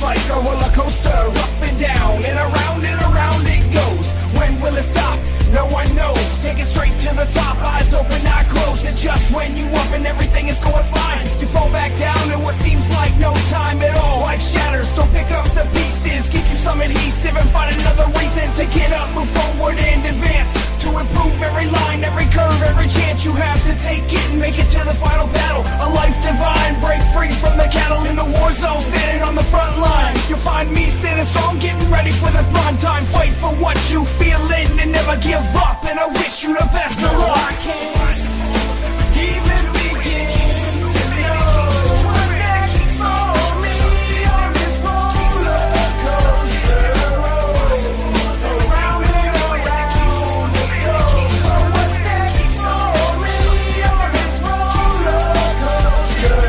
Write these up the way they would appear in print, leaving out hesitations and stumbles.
It's like a roller coaster, up and down and around it goes. When will it stop? No one knows. Take it straight to the top, eyes open, not closed. And just when you up and everything is going fine, you fall back down in what seems like no time at all. Life shatters, so pick up the pieces, get you some adhesive and find another reason to get up, move forward and advance. To improve every line, every curve, every chance you have to take it and make it to the final battle. A life divine, break free from the cattle in the war zone, standing on the front line. You'll find me standing strong, getting ready for the prime time. Fight for what you feel in and never give up. And I wish you the best of luck. I can't even begin to know what's next for me on this roller coaster. Around and around it goes. What's next for me on this roller coaster?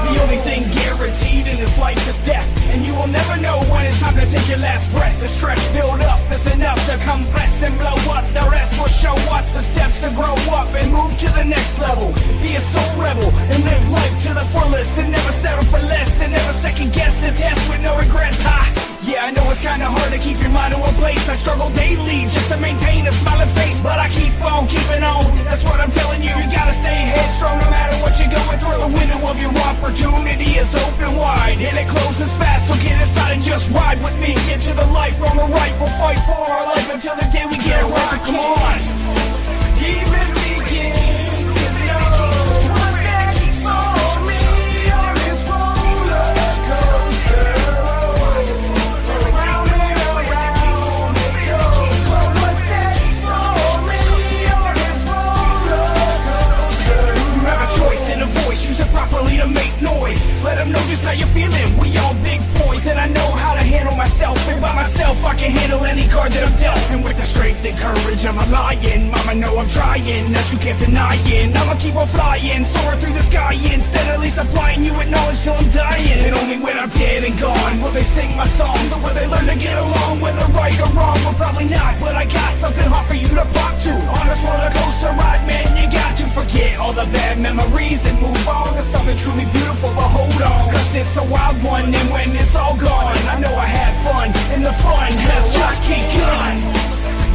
The only thing guaranteed in this life is death, and you will never know when it's time to take your last breath. The stress build up, it's enough to compress and blow up. The rest will show us the steps to grow up and move to the next level. Be a soul rebel and live life to the fullest, and never settle for less, and never second guess the test with no regrets. Yeah, I know it's kinda hard to keep your mind in one place. I struggle daily just to maintain a smiling face, but I keep on keeping on. That's what I'm telling you. You gotta stay headstrong no matter what you're going through. The window of your opportunity is open wide, and it closes fast, so get inside and just ride with me. Get to the light, wrong or right, we'll fight for our life until the day we get it right. So come on, even begins to know what's next for me on this roller coaster. Around and around it goes. What's next for me on this roller coaster? You have a choice and a voice, use it properly to make noise. Let them know just how you're feeling. We all big boys, and I know how to handle myself. And by myself, I can handle any card that I'm dealt. And with the strength and courage of a lion, mama know I'm trying, that you can't deny it. I'ma keep on flying, soaring through the sky, instead at least applying you with knowledge till I'm dying. And only when I'm dead and gone will they sing my songs, or will they learn to get along, whether right or wrong. Well, probably not, but I got something hard for you to pop to. On this roller coaster ride, man, you got to forget all the bad memories and move on to something truly beautiful. But hold on, cause it's a wild one, and when it's all gone, I know I had fun, and the fun has just begun.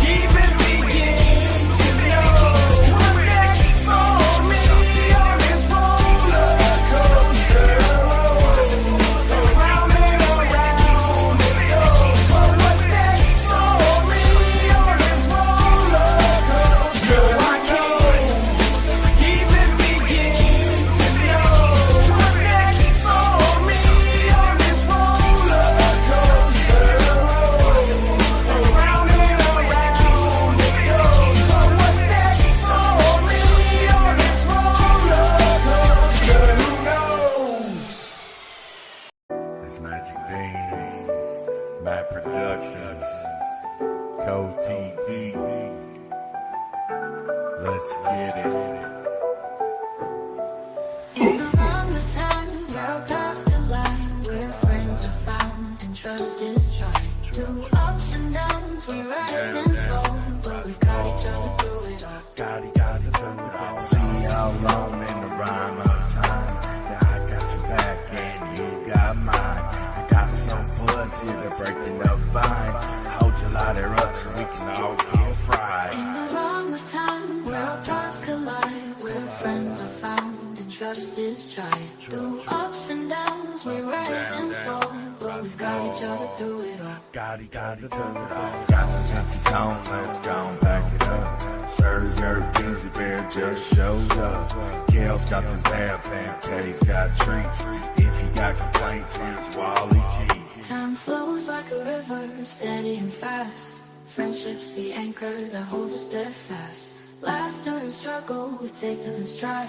Even begins to know what's next for me on this roller coaster. Around and around it goes. What's next for me on this roller coaster? I can't even begin to know what's next for me on this roller coaster. Around and around it goes. What's next for me on this roller coaster? Who knows? It's Magic Beans, Matt Productions, Code TV. Let's get it. Around the time where our paths collide, where friends are found and trust is tried. Through ups and downs, we rise and fall, but we've got each other through it all. See how long in the rhyme of time. Yeah, I got your back and you got mine. I got some buds here to break it up fine. Hold your ladder up so we can all get fried. In the wrong of time, where our paths collide, where friends are found and trust is tried. Through ups and downs, we rise and fall, but we've got each other through it all. Got each other through it all. Got this empty zone, let's go and back it up. Serves your Benji Bear just shows up. Kale's got this bad fan, Kay's got treats. If you got complaints, here's Wally G. Time flows like a river, steady and fast. Friendship's the anchor that holds us steadfast. Laughter and struggle, we take them in stride,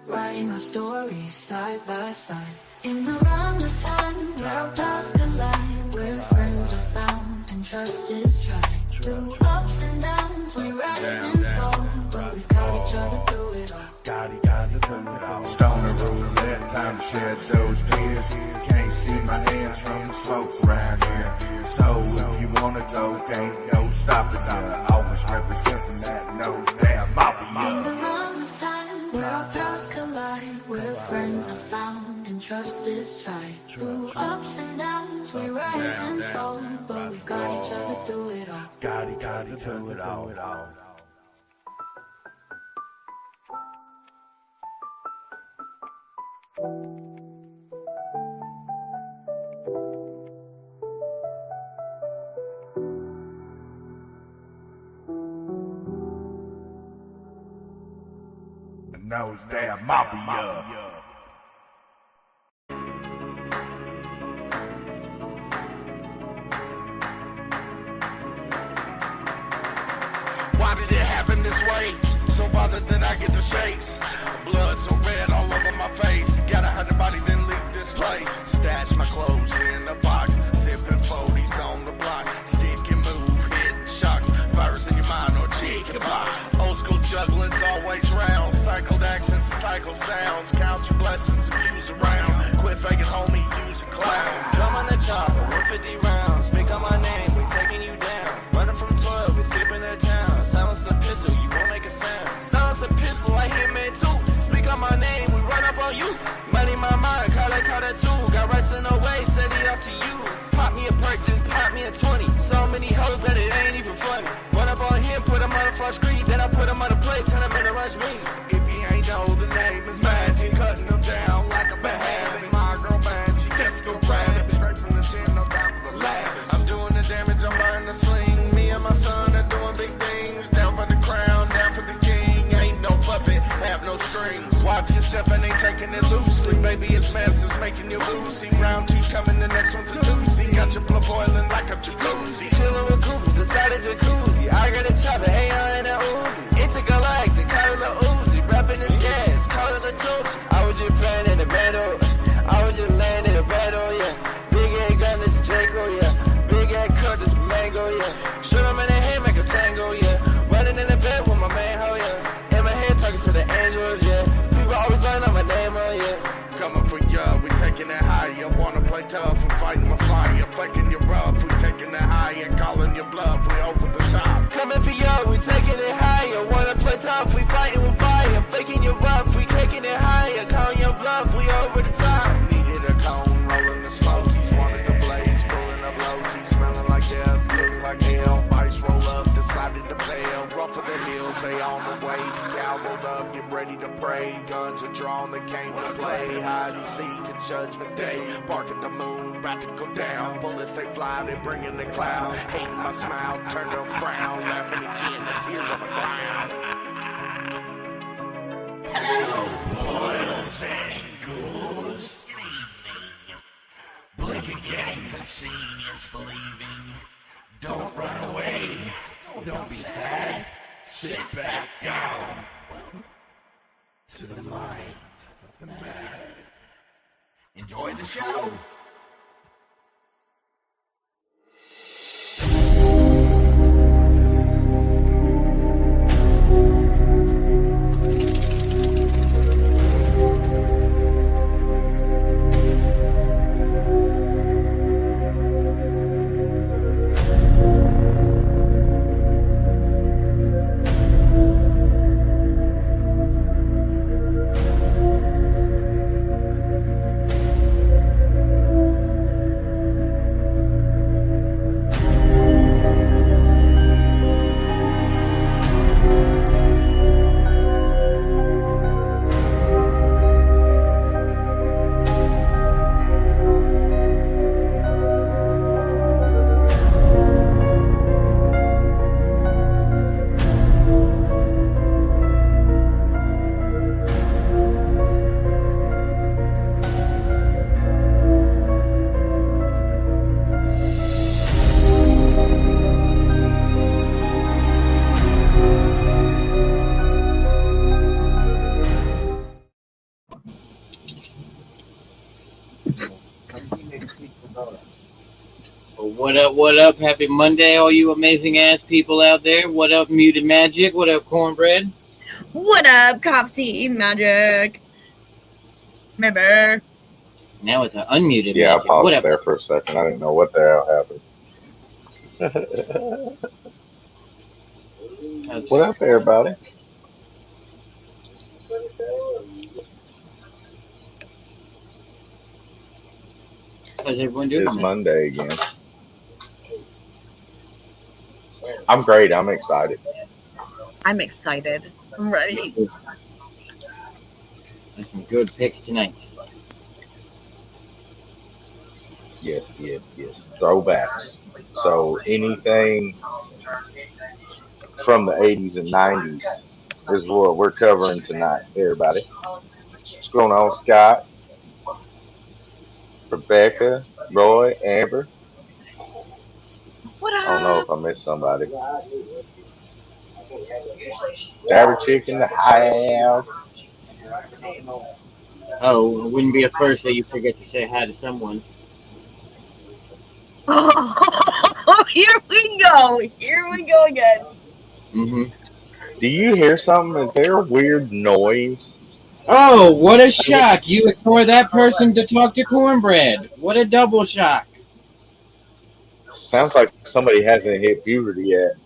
writing our stories side by side. In the round of time, where our paths collide, where friends are found and trust is tried. Through ups and downs, we rise and fall, but we've got each other through it all. Got each other through it all. Stoner roulette, time to shed those tears. Can't see my hands from the smoke around here. So if you wanna dope, ain't no stopping here. Always representing that no damn mafia. In the round of time, where our paths collide, where friends are found sound and trust is tried. Through ups and downs, we rise and fall, but we've got each other through it all. Got each other through it all. Nose damn mafia. Why did it happen this way? So bothered that I get the shakes. Blood so red all over my face. Got 100 body, then leave this place. Stash my clothes in a box. Sipping 40s on the block. Stick and move, hitting shocks. Virus in your mind or chicken box. Old school juggling's always round. Cycled accents and cycle sounds. Count your blessings and views around. Quit faking, homie, use a clown. Drum on the chopper, 150 rounds. Speak on my name, we taking you down. Running from 12, we skipping their town. Silence the pistol, you won't make a sound. Silence the pistol, I hit man too. Speak on my name, we run up on you. Money my mind, call that too. Got rights in the way, steady up to you. Pop me a perk, just pop me a 20. So many hoes that it ain't even funny. Run up on him, put him on the front screen. Then I put him on the plate, turn him into lunch meat. If he ain't know, the name is Magik. Cutting him down like a bad habit. My girl bad, she just go grab it. Straight from the gym, no time for the lab. I'm doing the damage, I'm buying the sling. Me and my son are doing big things. Down for the crown, down for the king. Ain't no puppet, have no strings. Watch your step and ain't taking it loosely. Baby, it's masters making you woozy. Round two coming, the next one's a doozy. Got your blood boiling like a jacuzzi. Chillin' with groupies inside a jacuzzi. I got a chopper, hey, I ain't a Uzi. Intergalactic, call it a Uzi. Rapping this gas, call it a Tucci. I was just playing in the battle. I was just laying in the battle, yeah. Big head gun, this Draco, yeah. Big head cut, this mango, yeah. Shoot him in the head, make a tango, yeah. Running in the bed with my man, ho, yeah. In my head, talking to the angels, yeah. People always learn on my name, oh, yeah. Coming for ya, we taking it higher. Wanna play tough, we fighting with fire. Faking you rough, we taking it higher. Calling your bluff, we over the top. Coming for ya, we taking it higher. Wanna play tough, we fighting with fire. Faking you rough, we taking it higher. Calling your bluff, we over the top. Needed a cone, rolling the smokies. Wanted the blaze, pulling up low-key. Smelling like death, looking like hell. Vice roll up, decided to fail. Rough of the hills, they on the way to cowboyed up, get ready to pray. Guns are drawn, they came to play. Hide and seek in judgment day. Bark at the moon, about to go down. Bullets they fly, they bring in the cloud. Hating my smile, turn to a frown. Laughing again, the tears on the ground. Hello, boils and ghouls. Blink again, cause seeing is believing. Don't run away, don't be sad. Sit back down. To the mind of the man. Enjoy the show. What up? Happy Monday, all you amazing ass people out there. What up, Muted Magic? What up, Cornbread? What up, Copsy Magic? Remember? Now it's an unmuted Yeah, Magic. I paused What up? there for a second. I didn't know what the hell happened. What up, everybody? How's everyone doing? It's Monday again. I'm great. I'm excited. I'm excited. I'm ready. There's some good picks tonight. Yes. Throwbacks. So anything from the 80s and 90s is what we're covering tonight, everybody. What's going on, Scott, Rebecca, Roy, Amber? What I don't know up? if I missed somebody. Stabber Chick in the house. Oh, it wouldn't be a first that you forget to say hi to someone. Oh, here we go. Here we go again. Mm-hmm. Do you hear something? Is there a weird noise? Oh, what a shock! You ignore that person to talk to Cornbread. What a double shock! Sounds like somebody hasn't hit puberty yet.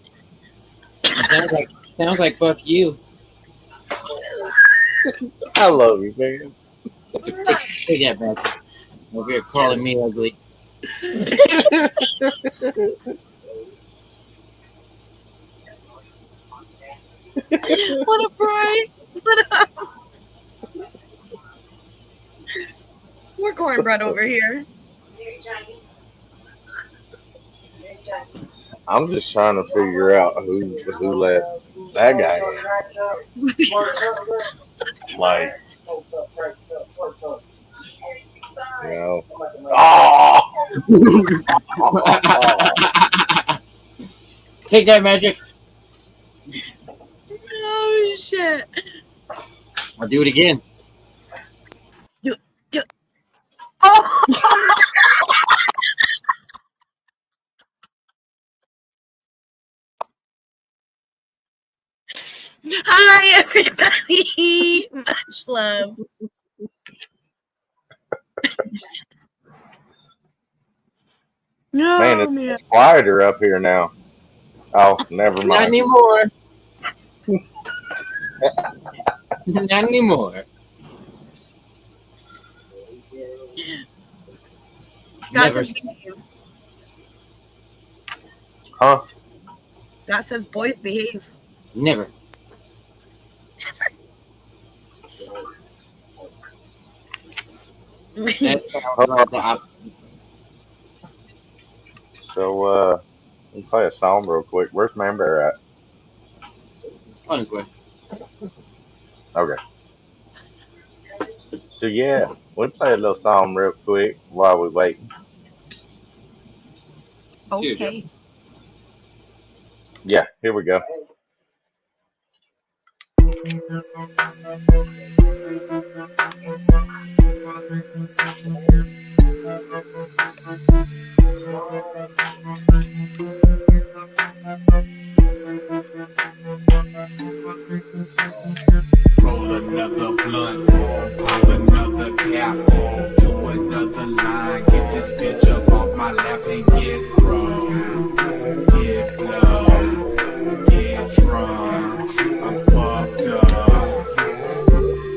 Sounds like fuck you. I love you, man. Take that back. Over here calling me ugly. What up, Brian? What up? We're Cornbread over here. I'm just trying to figure out who let that guy in. Like, you know. Oh! Take that, Magic. Oh shit! I'll do it again. Oh! Hi, everybody. Much love. No, Man, man. it's quieter up here now. Oh, never Not mind. anymore. Not anymore. Scott Never. says behave. Huh? Scott says boys behave. Never. That sounds like the opposite. So, we play a song real quick. Where's Member at? On his way. Okay. So, yeah, we'll play a little song real quick while we wait. Okay. Yeah, here we go. Roll another blunt, pop another cap, to another line, get this bitch up off my lap and get thrown. Get blow, get drunk, I'm fucked up.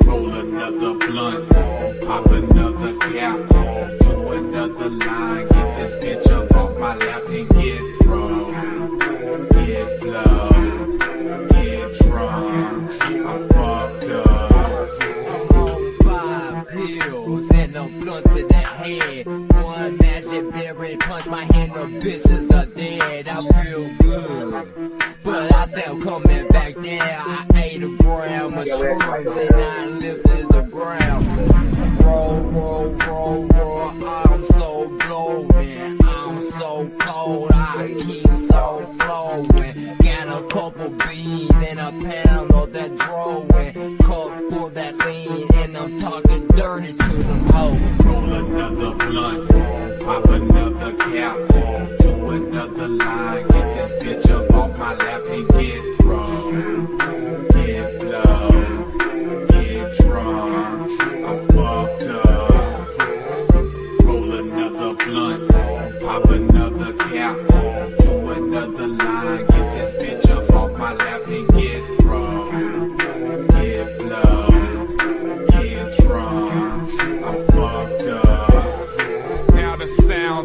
Roll another blunt, pop another cap, to another line, get this bitch up off my lap and get thrown. Get blow, get drunk, I'm fucked up. I'm on 5 pills and a blunt to the head. One magic berry punch, my hand, the bitches are dead. I feel good, but I think I'm coming back there. I ate a gram of shrooms and I lifted the ground. Roll, roll, roll, roll, I'm so bloated, I'm so cold, I keep so flowing. Got a couple beans and a pound of that drawing, cup for that lean, and I'm talking dirty to them hoes. Roll another blunt, pop another cap, to another line, get this bitch up off my lap and get thrown. Get blow, get drunk, I'm fucked up. Roll another blunt, pop another cap, to another line, get this bitch up off my lap and get thrown. Get blow, get drunk, I'm fucked up. Now the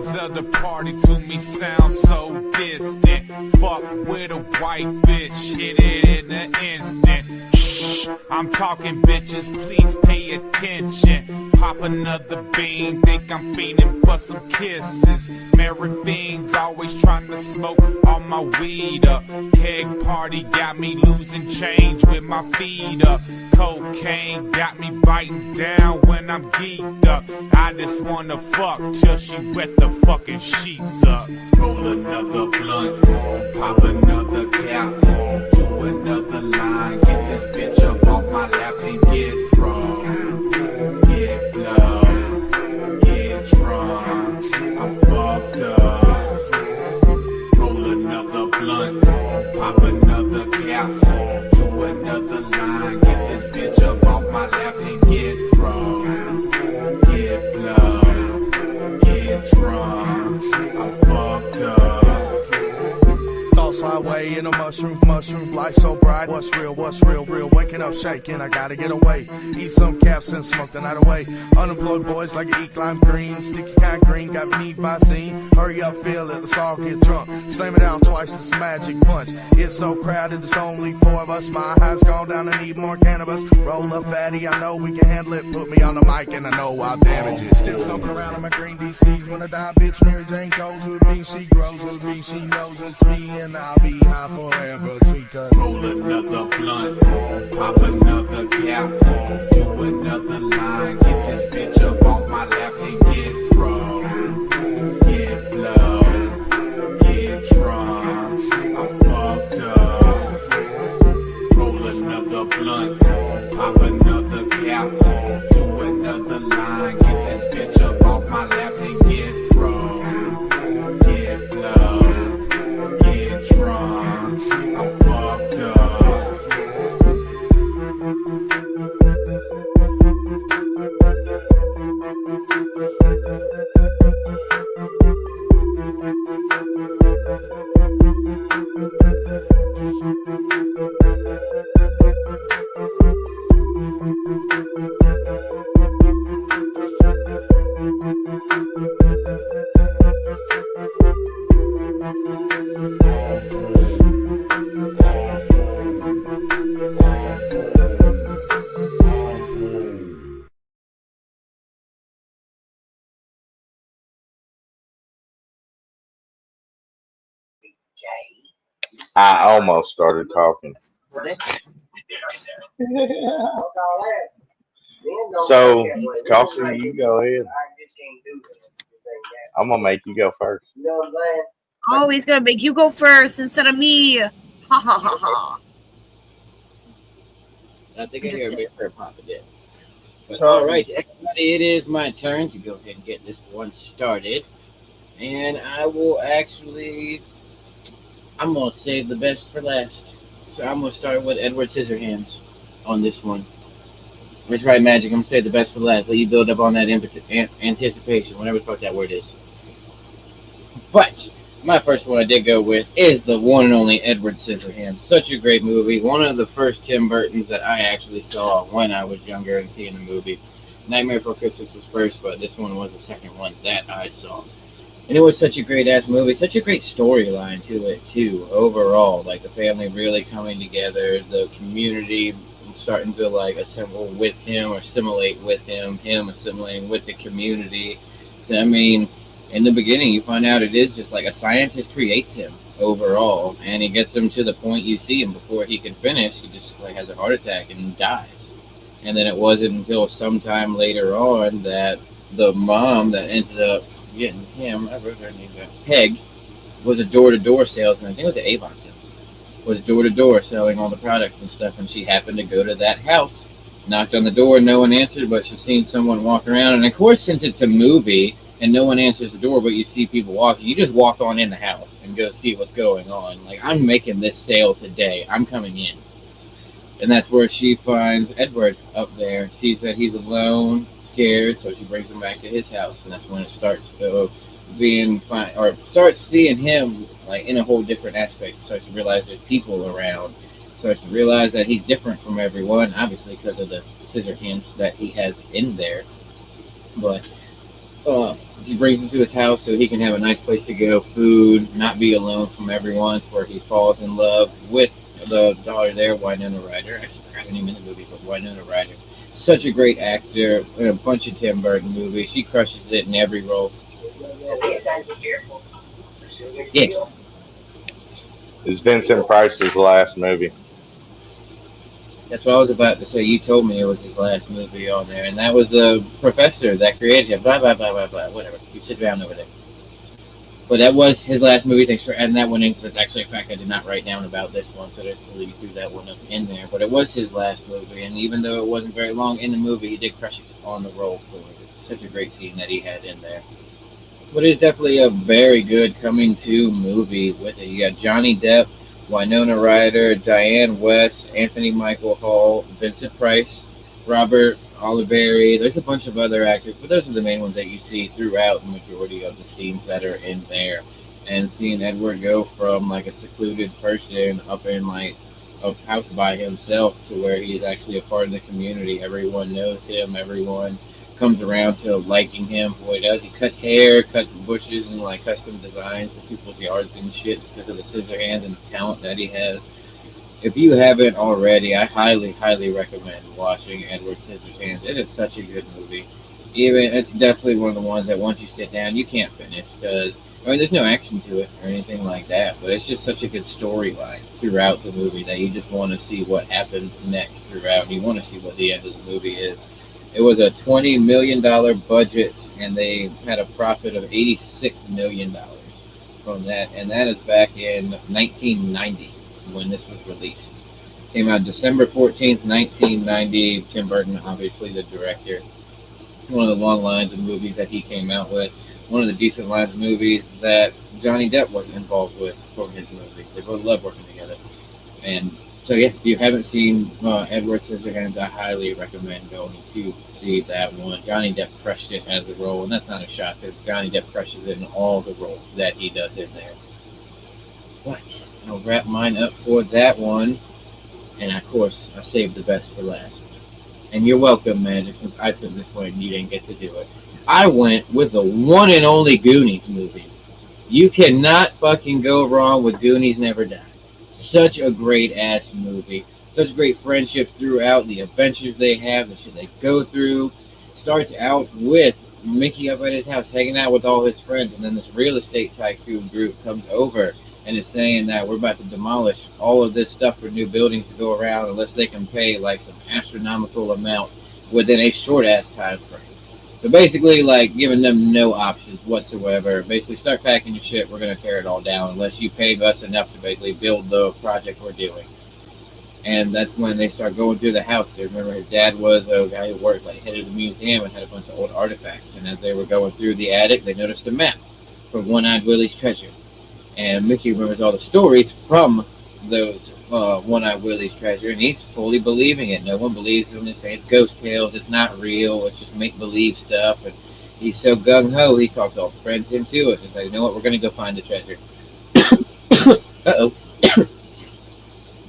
sounds of the party to me sound so distant. Fuck with a white bitch, hit it in an instant. Shh, I'm talking bitches, please pay attention. Pop another bean, think I'm fiending for some kisses. Married fiends always trying to smoke all my weed up. Keg party got me losing change with my feet up. Cocaine got me biting down when I'm geeked up. I just wanna fuck till she wet the fucking sheets up. Roll another blunt, pop another cap, do another line, get this bitch up off my lap and get thrown. Get blow, get drunk, I'm fucked up. Roll another blunt, pop another cap, do another line, get this bitch up off my lap and get thrown. Get blow, get drunk, I'm fucked up. Thoughts fly away in a mushroom light so bright. What's real? Waking up shaking, I gotta get away. Eat some caps and smoke the night away. Unemployed boys like to eat lime green. Sticky kind green, got me need by scene. Hurry up, feel it, let's all get drunk. Slam it down twice, this magic punch. It's so crowded, there's only 4 of us. My high's gone down, I need more cannabis. Roll up fatty, I know we can handle it. Put me on the mic and I know I'll damage it. Still stumbling around in my green DCs. When I die, bitch, Mary Jane goes with me. She grows with me, she knows it's me. And I'll be high forever, sweet cause. Roll another blunt, pop another cap, do another line, get this bitch up off my lap and get thrown. Get blow, get drunk, I'm fucked up. Roll another blunt, pop another cap, do another line, get this bitch up off my lap and get thrown. Get blow, get drunk, I'm fucked up. I almost started talking. So, Caution, you go ahead. I'm gonna make you go first. Oh, he's gonna make you go first instead of me. Ha ha ha ha. I think I hear a bit for Papa did. But all right, everybody, it is my turn to go ahead and get this one started. And I will actually, I'm going to save the best for last. So I'm going to start with Edward Scissorhands on this one. That's right, Magic. I'm going to save the best for last. Let you build up on that anticipation, whatever the fuck that word is. But my first one I did go with is the one and only Edward Scissorhands. Such a great movie. One of the first Tim Burtons that I actually saw when I was younger and seeing the movie. Nightmare Before Christmas was first, but this one was the second one that I saw. And it was such a great ass movie, such a great storyline to it too. Overall, like the family really coming together, the community starting to like assemble with him or assimilate with him assimilating with the community. So, I mean, in the beginning, you find out it is just like a scientist creates him overall, and he gets him to the point you see him before he can finish. He just like has a heart attack and dies. And then it wasn't until sometime later on that the mom that ended up getting him, I wrote her name down, Peg, was a door-to-door salesman. I think it was an Avon salesman. Was door-to-door selling all the products and stuff, and she happened to go to that house, knocked on the door, no one answered, but she's seen someone walk around. And of course, since it's a movie and no one answers the door, but you see people walking, you just walk on in the house and go see what's going on. Like, I'm making this sale today. I'm coming in. And that's where she finds Edward up there, sees that he's alone, scared, so she brings him back to his house. And that's when it starts being fine, or starts seeing him like in a whole different aspect. Starts to realize there's people around. Starts to realize that he's different from everyone, obviously because of the scissor hands that he has in there. But She brings him to his house so he can have a nice place to go, food, not be alone from everyone. It's where he falls in love with the daughter there, Winona Ryder. I actually forgot her name in the movie, but Winona Ryder. Such a great actor in a bunch of Tim Burton movies. She crushes it in every role. Yeah, Is Vincent Price's last movie. that's what I was about to say. You told me it was his last movie on there, and that was the professor that created him. Blah, blah, blah, blah, blah. Whatever. You sit down over there. But that was his last movie. Thanks for adding that one in, because it's actually a fact I did not write down about this one, so I just believe you threw that one up in there. But it was his last movie, and even though it wasn't very long in the movie, he did crush it on the role for it. It's such a great scene that he had in there. But it's definitely a very good coming to movie with it. You got Johnny Depp, Winona Ryder, Diane West, Anthony Michael Hall, Vincent Price, Robert Oliveri. There's a bunch of other actors, but those are the main ones that you see throughout the majority of the scenes that are in there. And seeing Edward go from like a secluded person up in like a house by himself to where he's actually a part of the community. Everyone knows him. Everyone comes around to liking him for what he does. He cuts hair, cuts bushes, and like custom designs for people's yards and shit because of the scissor hands and the talent that he has. If you haven't already, I highly, highly recommend watching Edward Scissorhands. It is such a good movie. Even it's definitely one of the ones that once you sit down, you can't finish because I mean, there's no action to it or anything like that. But it's just such a good storyline throughout the movie that you just want to see what happens next throughout. You want to see what the end of the movie is. It was a $20 million budget, and they had a profit of $86 million from that, and that is back in 1990 when this was released. Came out December 14th, 1990. Tim Burton, obviously the director. One of the long lines of movies that he came out with. One of the decent lines of movies that Johnny Depp was involved with for his movies. They both love working together. And so yeah, if you haven't seen Edward Scissorhands, I highly recommend going to see that one. Johnny Depp crushed it as a role, and that's not a shot because Johnny Depp crushes it in all the roles that he does in there. But I'll wrap mine up for that one, and of course I saved the best for last. And you're welcome, Magic, since I took this one and you didn't get to do it. I went with the one and only Goonies movie. You cannot fucking go wrong with Goonies Never Die. Such a great ass movie. Such great friendships throughout, the adventures they have, the shit they go through. Starts out with Mickey up at his house hanging out with all his friends, and then this real estate tycoon group comes over and is saying that we're about to demolish all of this stuff for new buildings to go around unless they can pay like some astronomical amount within a short ass time frame. So basically, like, giving them no options whatsoever. Basically, start packing your shit. We're going to tear it all down unless you pay us enough to basically build the project we're doing. And that's when they start going through the house. They remember his dad was a guy who worked, like, head of the museum and had a bunch of old artifacts. And as they were going through the attic, they noticed a map for One-Eyed Willie's treasure. And Mickey remembers all the stories from those One-Eyed Willie's treasure, and he's fully believing it. No one believes him. They say it's ghost tales, it's not real, it's just make-believe stuff. And he's so gung-ho, he talks all the friends into it. He's like, you know what, we're going to go find the treasure. Uh-oh.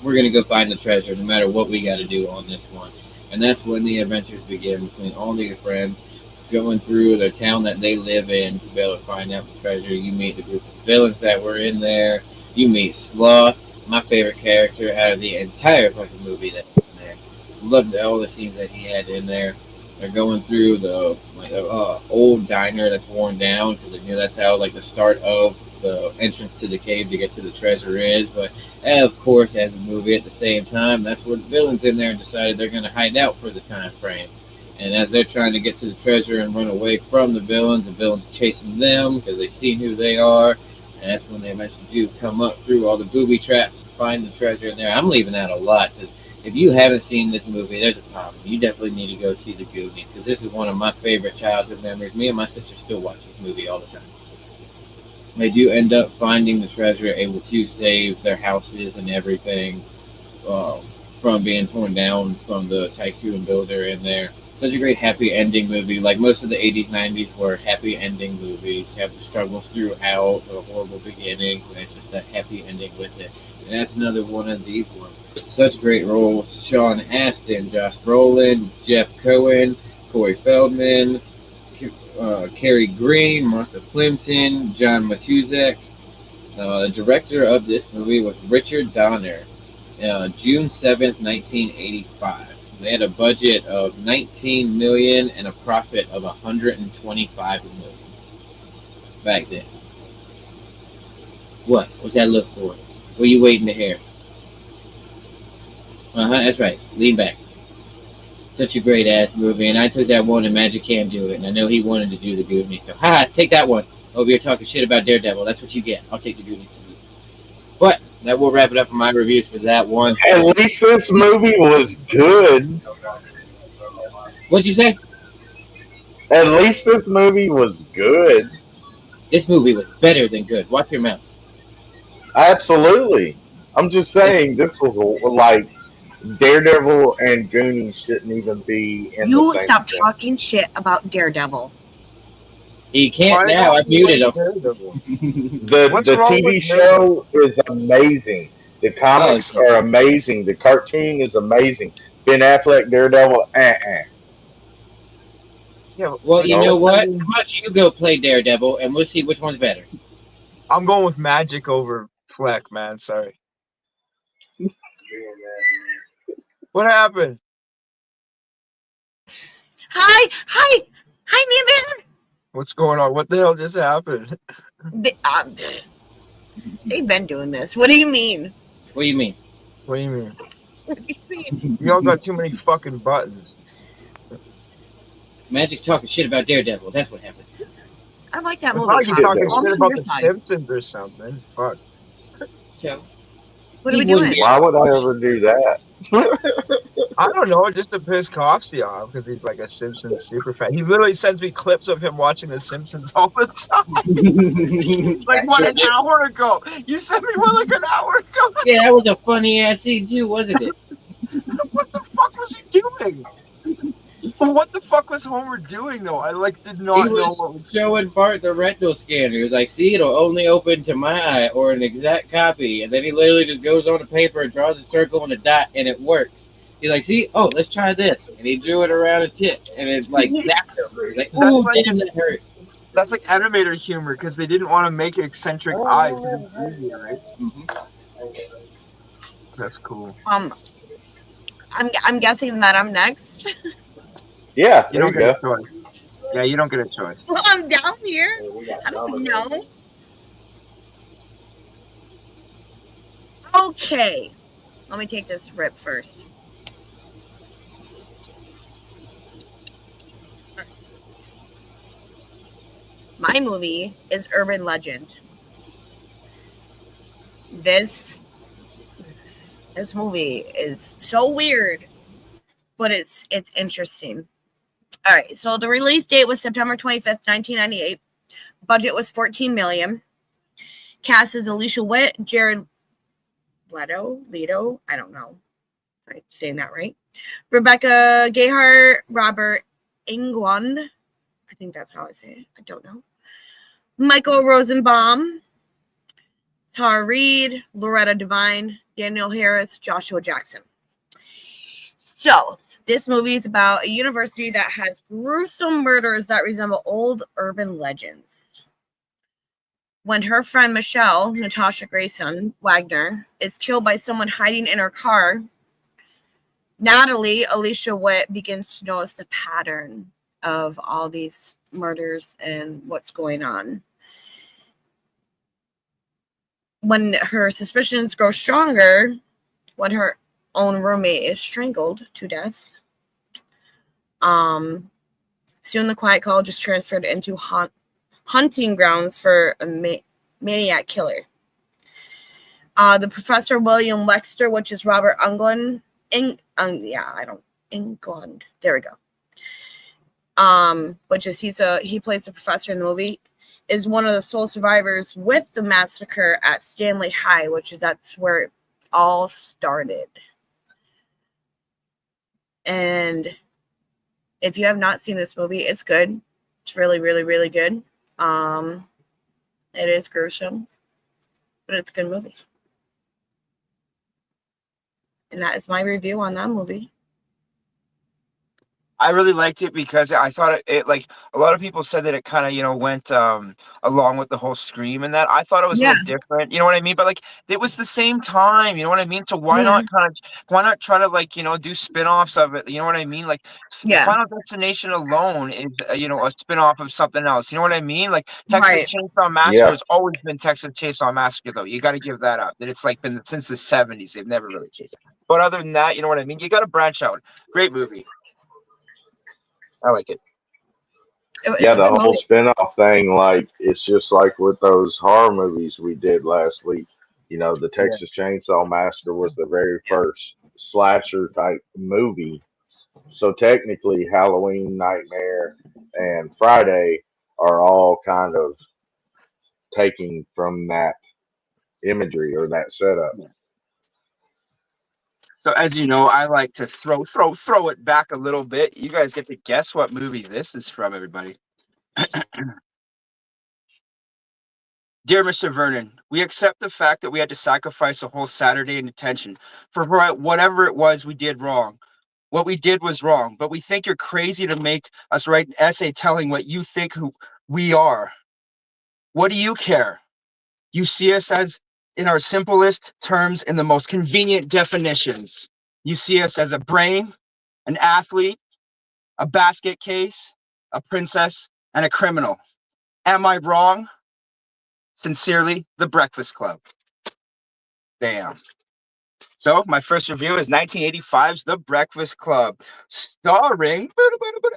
We're going to go find the treasure, no matter what we got to do on this one. And that's when the adventures begin between all the friends going through the town that they live in to be able to find out the treasure. You meet the group of villains that were in there. You meet Sloth, my favorite character out of the entire fucking movie that's in there. Loved all the scenes that he had in there. They're going through the old diner that's worn down because they knew that's how like the start of the entrance to the cave to get to the treasure is. But of course, as a movie at the same time, that's where the villains in there decided they're going to hide out for the time frame. And as they're trying to get to the treasure and run away from the villains are chasing them because they've seen who they are. And that's when they eventually do come up through all the booby traps to find the treasure in there. I'm leaving out a lot because if you haven't seen this movie, there's a problem. You definitely need to go see the Goonies because this is one of my favorite childhood memories. Me and my sister still watch this movie all the time. They do end up finding the treasure, able to save their houses and everything from being torn down from the tycoon builder in there. Such a great happy ending movie. Like most of the 80s, 90s were happy ending movies. Have the struggles throughout, the horrible beginnings, and it's just a happy ending with it. And that's another one of these ones. Such great roles. Sean Astin, Josh Brolin, Jeff Cohen, Corey Feldman, Cary Green, Martha Plimpton, John Matuzek. The director of this movie was Richard Donner. June 7th, 1985. They had a budget of 19 million and a profit of 125 million back then. What? What's that look for? What are you waiting to hear? That's right. Lean back. Such a great ass movie, and I took that one, and Magic can't do it, and I know he wanted to do the Goonies, so take that one. Over here talking shit about Daredevil. That's what you get. I'll take the Goonies. But that will wrap it up for my reviews for that one. At least this movie was good. What'd you say? At least this movie was good. This movie was better than good. Watch your mouth. Absolutely. I'm just saying this was like Daredevil and Goonies shouldn't even be in You the same stop thing. talking shit about Daredevil. He can't Why now. I don't you muted like him. Daredevil? The What's the wrong TV with show is amazing. The comics Oh, are amazing. The cartoon is amazing. Ben Affleck Daredevil. Yeah, Well, you No. know what? How about you go play Daredevil, and we'll see which one's better. I'm going with Magik over Fleck, man. Sorry. What happened? Hi, Neighbor. What's going on? What the hell just happened? They've been doing this. What do you mean? What do you mean? What do you mean? What do you mean? You all got too many fucking buttons. Magic's talking shit about Daredevil. That's what happened. I like that It's movie. not like you're talking I'm shit on about your the side. Simpsons or something. Fuck. So, What are we he wouldn't doing? be- Why would I ever do that? I don't know, just to piss Coffsy off because he's like a Simpsons super fan. He literally sends me clips of him watching The Simpsons all the time. Like what, an hour ago? You sent me one like an hour ago. Yeah, that was a funny ass scene too, wasn't it? What the fuck was he doing? Well, what the fuck was Homer doing though? I like did not He know was what was. showing Bart the retinal scanner. He was like, "See, it'll only open to my eye or an exact copy." And then he literally just goes on the paper and draws a circle and a dot, and it works. He's like, "See, oh, let's try this," and he drew it around his tip, and it like snapped him. He's like, That's "Ooh, like damn, that hurt." That's like animator humor because they didn't want to make eccentric eyes. It's easier, right? Mhm. That's cool. I'm guessing that I'm next. Yeah, You there don't you get go. a choice. Yeah, you don't get a choice. Well, I'm down here. I don't know. Okay. Let me take this rip first. My movie is Urban Legend. This movie is so weird, but it's interesting. All right, so the release date was September 25th, 1998. Budget was $14 million. Cast is Alicia Witt, Jared Leto, I don't know if I'm saying that right. Rebecca Gayheart, Robert Englund, I think that's how I say it. I don't know. Michael Rosenbaum, Tara Reid, Loretta Devine, Daniel Harris, Joshua Jackson. So, this movie is about a university that has gruesome murders that resemble old urban legends. When her friend Michelle, Natasha Grayson Wagner, is killed by someone hiding in her car, Natalie, Alicia Witt, begins to notice the pattern of all these murders and what's going on. When her suspicions grow stronger, when her own roommate is strangled to death, soon the quiet college is transferred into hunting grounds for a maniac killer. The professor William Wexter, which is Robert Englund, Englund. There we go. Which is he plays the professor in the movie, is one of the sole survivors with the massacre at Stanley High, that's where it all started. And if you have not seen this movie, it's good. It's really, really, really good. It is gruesome, but it's a good movie. And that is my review on that movie. I really liked it because I thought it like a lot of people said that it kind of went along with the whole Scream and that. I thought it was a Yeah. little different, you know what I mean? But like it was the same time, you know what I mean? So why Yeah. not why not try to like do spin-offs of it? You know what I mean? Like Yeah. Final Destination alone is a spin-off of something else. You know what I mean? Like Texas Right. Chainsaw Massacre Yeah. has always been Texas Chainsaw Massacre though. You got to give that up. That it's like been since the 70s. They've never really changed. But other than that, you know what I mean? You got to branch out. Great movie. I like it. Yeah, It's a the good whole movie. spin-off thing, like it's just like with those horror movies we did last week. The Yeah. Texas Chainsaw Massacre was the very first slasher type movie. So technically, Halloween, Nightmare, and Friday are all kind of taking from that imagery or that setup. So as you know, I like to throw it back a little bit. You guys get to guess what movie this is from, everybody. Dear Mr. Vernon, we accept the fact that we had to sacrifice a whole Saturday in attention for whatever it was we did wrong. What we did was wrong, but we think you're crazy to make us write an essay telling what you think who we are. What do you care? You see us as in our simplest terms in the most convenient definitions. You see us as a brain, an athlete, a basket case, a princess, and a criminal. Am I wrong? Sincerely, The Breakfast Club. Damn. So my first review is 1985's The Breakfast Club, starring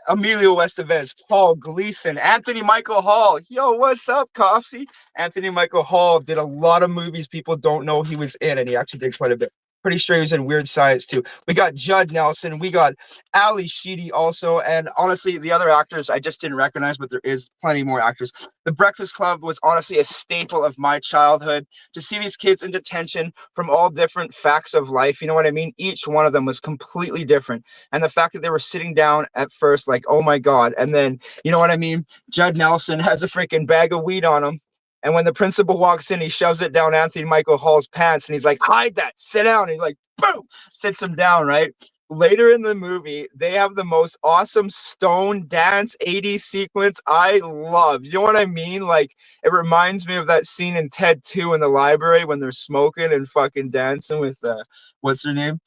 Emilio Estevez, Paul Gleason, Anthony Michael Hall. Yo, what's up, Coffee? Anthony Michael Hall did a lot of movies people don't know he was in, and he actually did quite a bit. Pretty sure he was in Weird Science too. We got Judd Nelson, we got Ali Sheedy also, and honestly, the other actors I just didn't recognize, but there is plenty more actors. The Breakfast Club was honestly a staple of my childhood. To see these kids in detention from all different facts of life, you know what I mean? Each one of them was completely different. And the fact that they were sitting down at first, like, oh my God. And then, you know what I mean? Judd Nelson has a freaking bag of weed on him. And when the principal walks in, he shoves it down Anthony Michael Hall's pants and he's like, hide that, sit down. And he's like, boom, sits him down, right? Later in the movie, they have the most awesome stone dance 80s sequence I love. You know what I mean? Like, it reminds me of that scene in Ted 2 in the library when they're smoking and fucking dancing with, what's her name?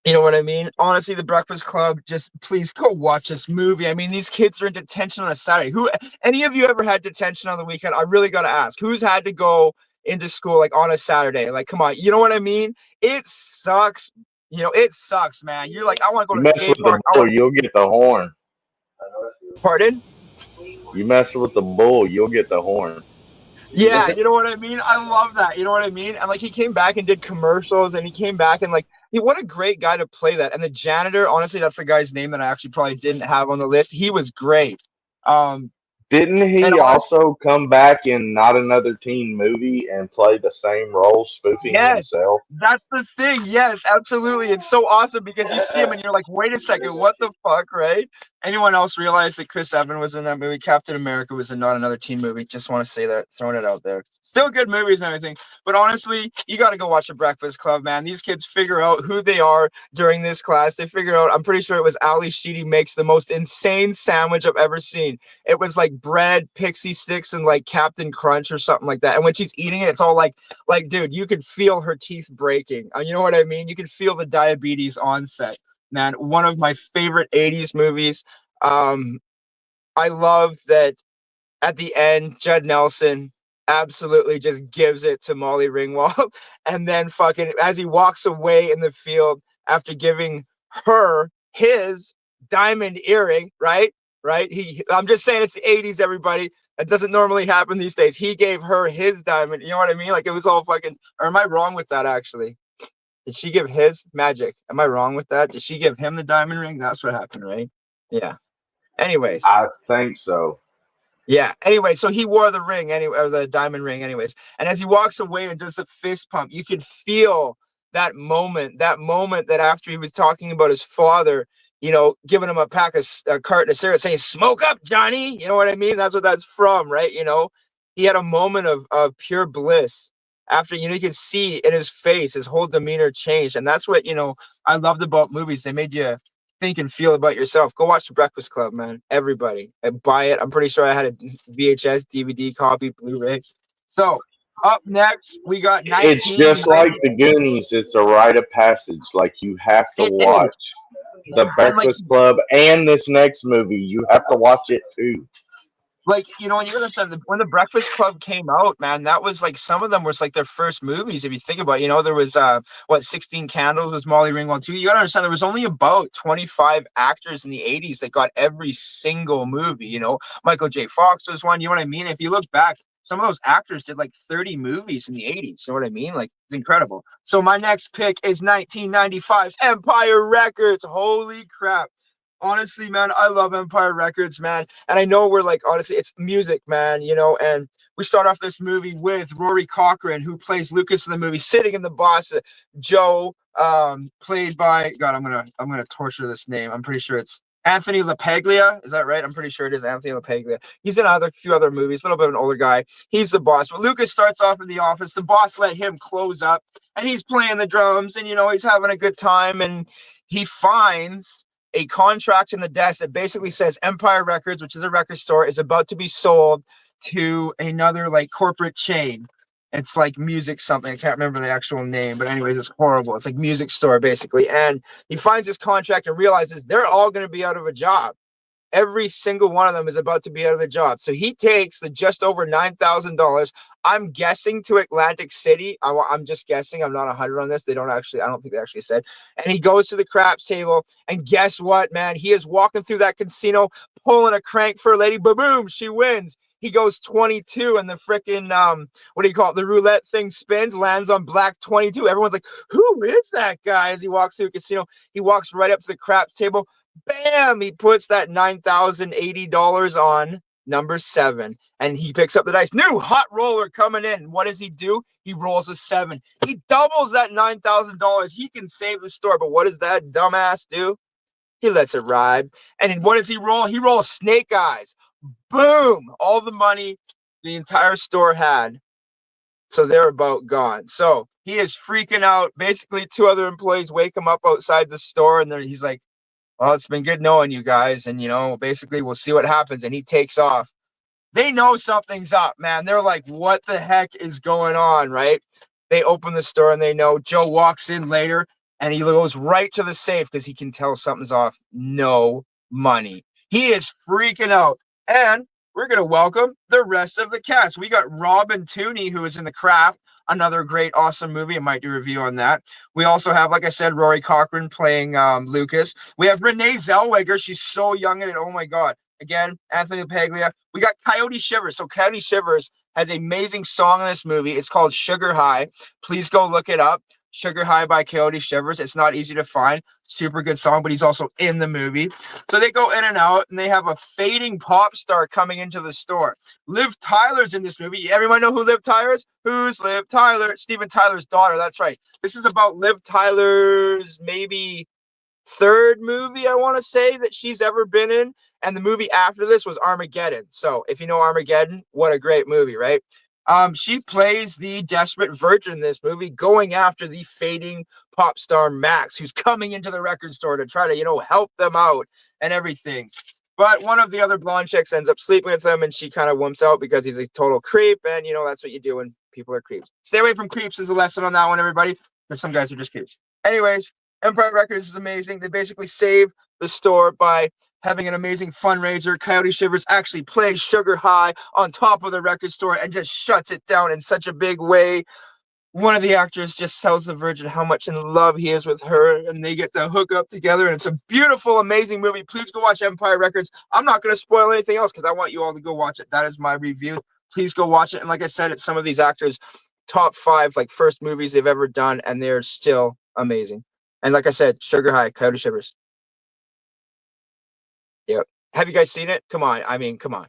You know what I mean? Honestly, The Breakfast Club, just please go watch this movie. I mean, these kids are in detention on a Saturday. Any of you ever had detention on the weekend? I really got to ask, who's had to go into school like on a Saturday? Like, come on, you know what I mean? It sucks. It sucks, man. You're like, I want to go You to the mess with skate the park. I bull, want, you'll get the horn. pardon? You mess with the bull, you'll get the horn. Yeah, you know what I mean? I love that. You know what I mean? And like he came back and did commercials and he came back and like what a great guy to play that. And the janitor, honestly, that's the guy's name that I actually probably didn't have on the list. He was great. Didn't And he honestly, also come back in Not Another Teen Movie and play the same role, spoofing yes, himself? that's the thing. Yes, absolutely. It's so awesome because you see him and you're like, wait a second, what the fuck, right? Anyone else realize that Chris Evans was in that movie? Captain America was in Not Another Teen Movie. Just want to say that, throwing it out there. Still good movies and everything. But honestly, you got to go watch The Breakfast Club, man. These kids figure out who they are during this class. They figure out, I'm pretty sure it was Ali Sheedy makes the most insane sandwich I've ever seen. It was like bread, pixie sticks, and like Captain Crunch or something like that. And when she's eating it, it's all like, dude, you could feel her teeth breaking. You know what I mean? You could feel the diabetes onset. Man, one of my favorite 80s movies. I love that at the end, Judd Nelson absolutely just gives it to Molly Ringwald. And then fucking as he walks away in the field after giving her his diamond earring, right? Right? I'm just saying it's the 80s, everybody. That doesn't normally happen these days. He gave her his diamond. You know what I mean? Like it was all fucking, or am I wrong with that actually? Did she give his Magic? Am I wrong with that? Did she give him the diamond ring? That's what happened, right? Yeah. Anyways. I think so. Yeah. Anyway, so he wore the ring anyway, or the diamond ring, anyways. And as he walks away and does the fist pump, you could feel that moment that after he was talking about his father, giving him a carton of cigarettes, saying, "Smoke up, Johnny." You know what I mean? That's what that's from, right? He had a moment of pure bliss after, you could see in his face, his whole demeanor changed. And that's what, I loved about movies. They made you think and feel about yourself, go watch The Breakfast Club, man. Everybody, and buy it. I'm pretty sure I had a VHS, DVD copy, Blu-ray. So up next, we got It's just like 1990. the Goonies. It's a rite of passage. Like you have to It is, watch The and Breakfast Club and this next movie. You have to watch it too. when you understand when the Breakfast Club came out, man, that was like some of them was like their first movies. If you think about it, there was 16 Candles was Molly Ringwald too. You gotta understand there was only about 25 actors in the 80s that got every single movie. Michael J. Fox was one. You know what I mean? If you look back, some of those actors did like 30 movies in the 80s. You know what I mean? Like, it's incredible. So my next pick is 1995's Empire Records. Holy crap. Honestly, man, I love Empire Records, man. And I know we're like, honestly, it's music, man, and we start off this movie with Rory Cochrane, who plays Lucas in the movie, sitting in the boss, Joe, played by, God, I'm gonna torture this name. I'm pretty sure it's Anthony LaPaglia. Is that right? I'm pretty sure it is Anthony LaPaglia. He's in a few other movies, a little bit of an older guy. He's the boss. But Lucas starts off in the office. The boss let him close up, and he's playing the drums, and he's having a good time, and he finds a contract in the desk that basically says Empire Records, which is a record store, is about to be sold to another like corporate chain. It's like music something. I can't remember the actual name, but anyways, it's horrible. It's like music store basically. And he finds this contract and realizes they're all going to be out of a job. Every single one of them is about to be out of the job. So he takes the just over $9,000. I'm guessing to Atlantic City. I'm just guessing. I'm not 100 on this. I don't think they actually said. And he goes to the craps table. And guess what, man? He is walking through that casino, pulling a crank for a lady. Boom, she wins. He goes 22, and the freaking, what do you call it? The roulette thing spins, lands on black 22. Everyone's like, who is that guy? As he walks through the casino, he walks right up to the craps table. Bam! He puts that $9,080 on number 7, and he picks up the dice. New hot roller coming in. What does he do? He rolls a 7. He doubles that $9,000. He can save the store, but what does that dumbass do? He lets it ride. And what does he roll? He rolls snake eyes. Boom! All the money the entire store had. So they're about gone. So he is freaking out. Basically, 2 other employees wake him up outside the store, and he's like, well, it's been good knowing you guys. And, basically we'll see what happens. And he takes off. They know something's up, man. They're like, what the heck is going on, right? They open the store and they know. Joe walks in later and he goes right to the safe because he can tell something's off. No money. He is freaking out. And we're going to welcome the rest of the cast. We got Robin Tooney, who is in The Craft. Another great, awesome movie. I might do a review on that. We also have, like I said, Rory Cochrane playing Lucas. We have Renee Zellweger. She's so young in it. Oh, my God. Again, Anthony Paglia. We got Coyote Shivers. So Coyote Shivers has an amazing song in this movie. It's called Sugar High. Please go look it up. Sugar High by Coyote Shivers. It's not easy to find. Super good song, but he's also in the movie. So they go in and out, and they have a fading pop star coming into the store. Liv Tyler's in this movie. Everyone know who Liv Tyler is? Who's Liv Tyler? Steven Tyler's daughter. That's right. This is about Liv Tyler's maybe 3rd movie, I want to say, that she's ever been in. And the movie after this was Armageddon. So if you know Armageddon, what a great movie, right? She plays the desperate virgin in this movie, going after the fading pop star Max, who's coming into the record store to try to, help them out and everything. But one of the other blonde chicks ends up sleeping with him, and she kind of wimps out because he's a total creep. And, that's what you do when people are creeps. Stay away from creeps is a lesson on that one, everybody. Because some guys are just creeps. Anyways, Empire Records is amazing. They basically save the store by having an amazing fundraiser. Coyote Shivers actually plays Sugar High on top of the record store and just shuts it down in such a big way. One of the actors just tells the Virgin how much in love he is with her, and they get to hook up together, and it's a beautiful, amazing movie. Please go watch Empire Records. I'm not going to spoil anything else because I want you all to go watch it. That is my review. Please go watch it. And like I said, it's some of these actors' top 5 first movies they've ever done, and they're still amazing. And like I said, Sugar High, Coyote Shivers. Yep. Have you guys seen it? Come on. Come on.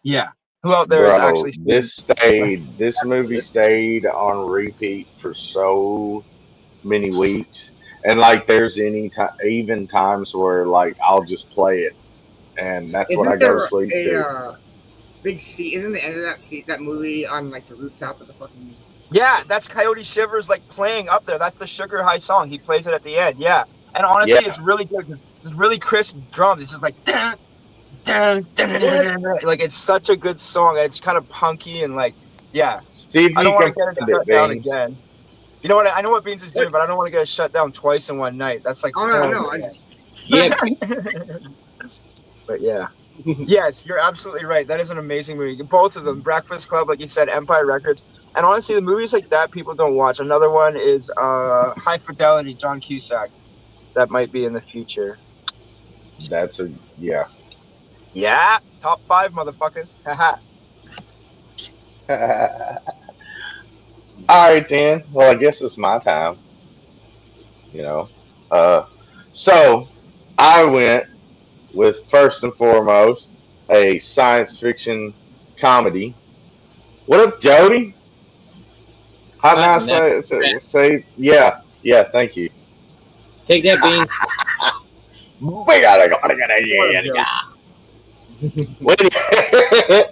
Yeah. Who out there has actually seen it? This movie stayed on repeat for so many weeks. And there's even times where I'll just play it, and that's Isn't what I go to sleep to. Big C? Isn't the end of that movie on the rooftop of the fucking? Yeah, that's Coyote Shivers playing up there. That's the Sugar High song. He plays it at the end. Yeah. And honestly, Yeah. it's really good because it's really crisp drums. It's just like dun, dun, dun, dun, dun, dun, dun. Like it's such a good song, and it's kind of punky and like, yeah. See if I don't you want can to get it find it, shut down Beans. again. You know what? I know what Beans is doing, but I don't want to get it shut down twice in one night. That's like Oh no, no, I horrible. just Yeah. But yeah. Yes, you're absolutely right. That is an amazing movie. Both of them, Breakfast Club, like you said, Empire Records, and honestly, the movies like that people don't watch. Another one is High Fidelity, John Cusack. That might be in the future. That's a yeah. Yeah, top five, motherfuckers. Haha. All right then. Well, I guess it's my time. You know. Uh, so I went with first and foremost a science fiction comedy. What up, Jody? How Hot now? and now Say yeah, yeah. Thank you. take that, Beans. What a joke. Well,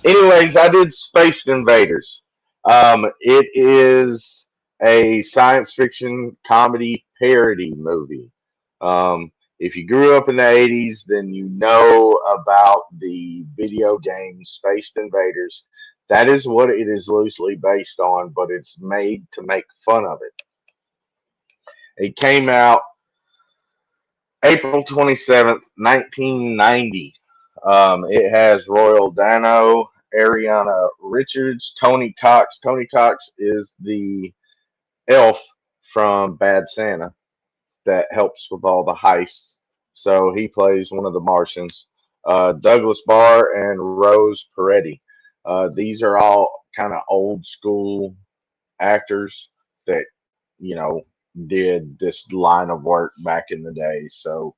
anyways, I did Space Invaders. It is a science fiction comedy parody movie. If you grew up in the 80s, then you know about the video game Space Invaders. That is what it is loosely based on, but it's made to make fun of it. It came out April 27th, 1990. It has Royal Dano, Ariana Richards, Tony Cox. Tony Cox is the elf from Bad Santa that helps with all the heists. So he plays one of the Martians. Douglas Barr and Rose Peretti. These are all kind of old school actors that, you know, did this line of work back in the day. So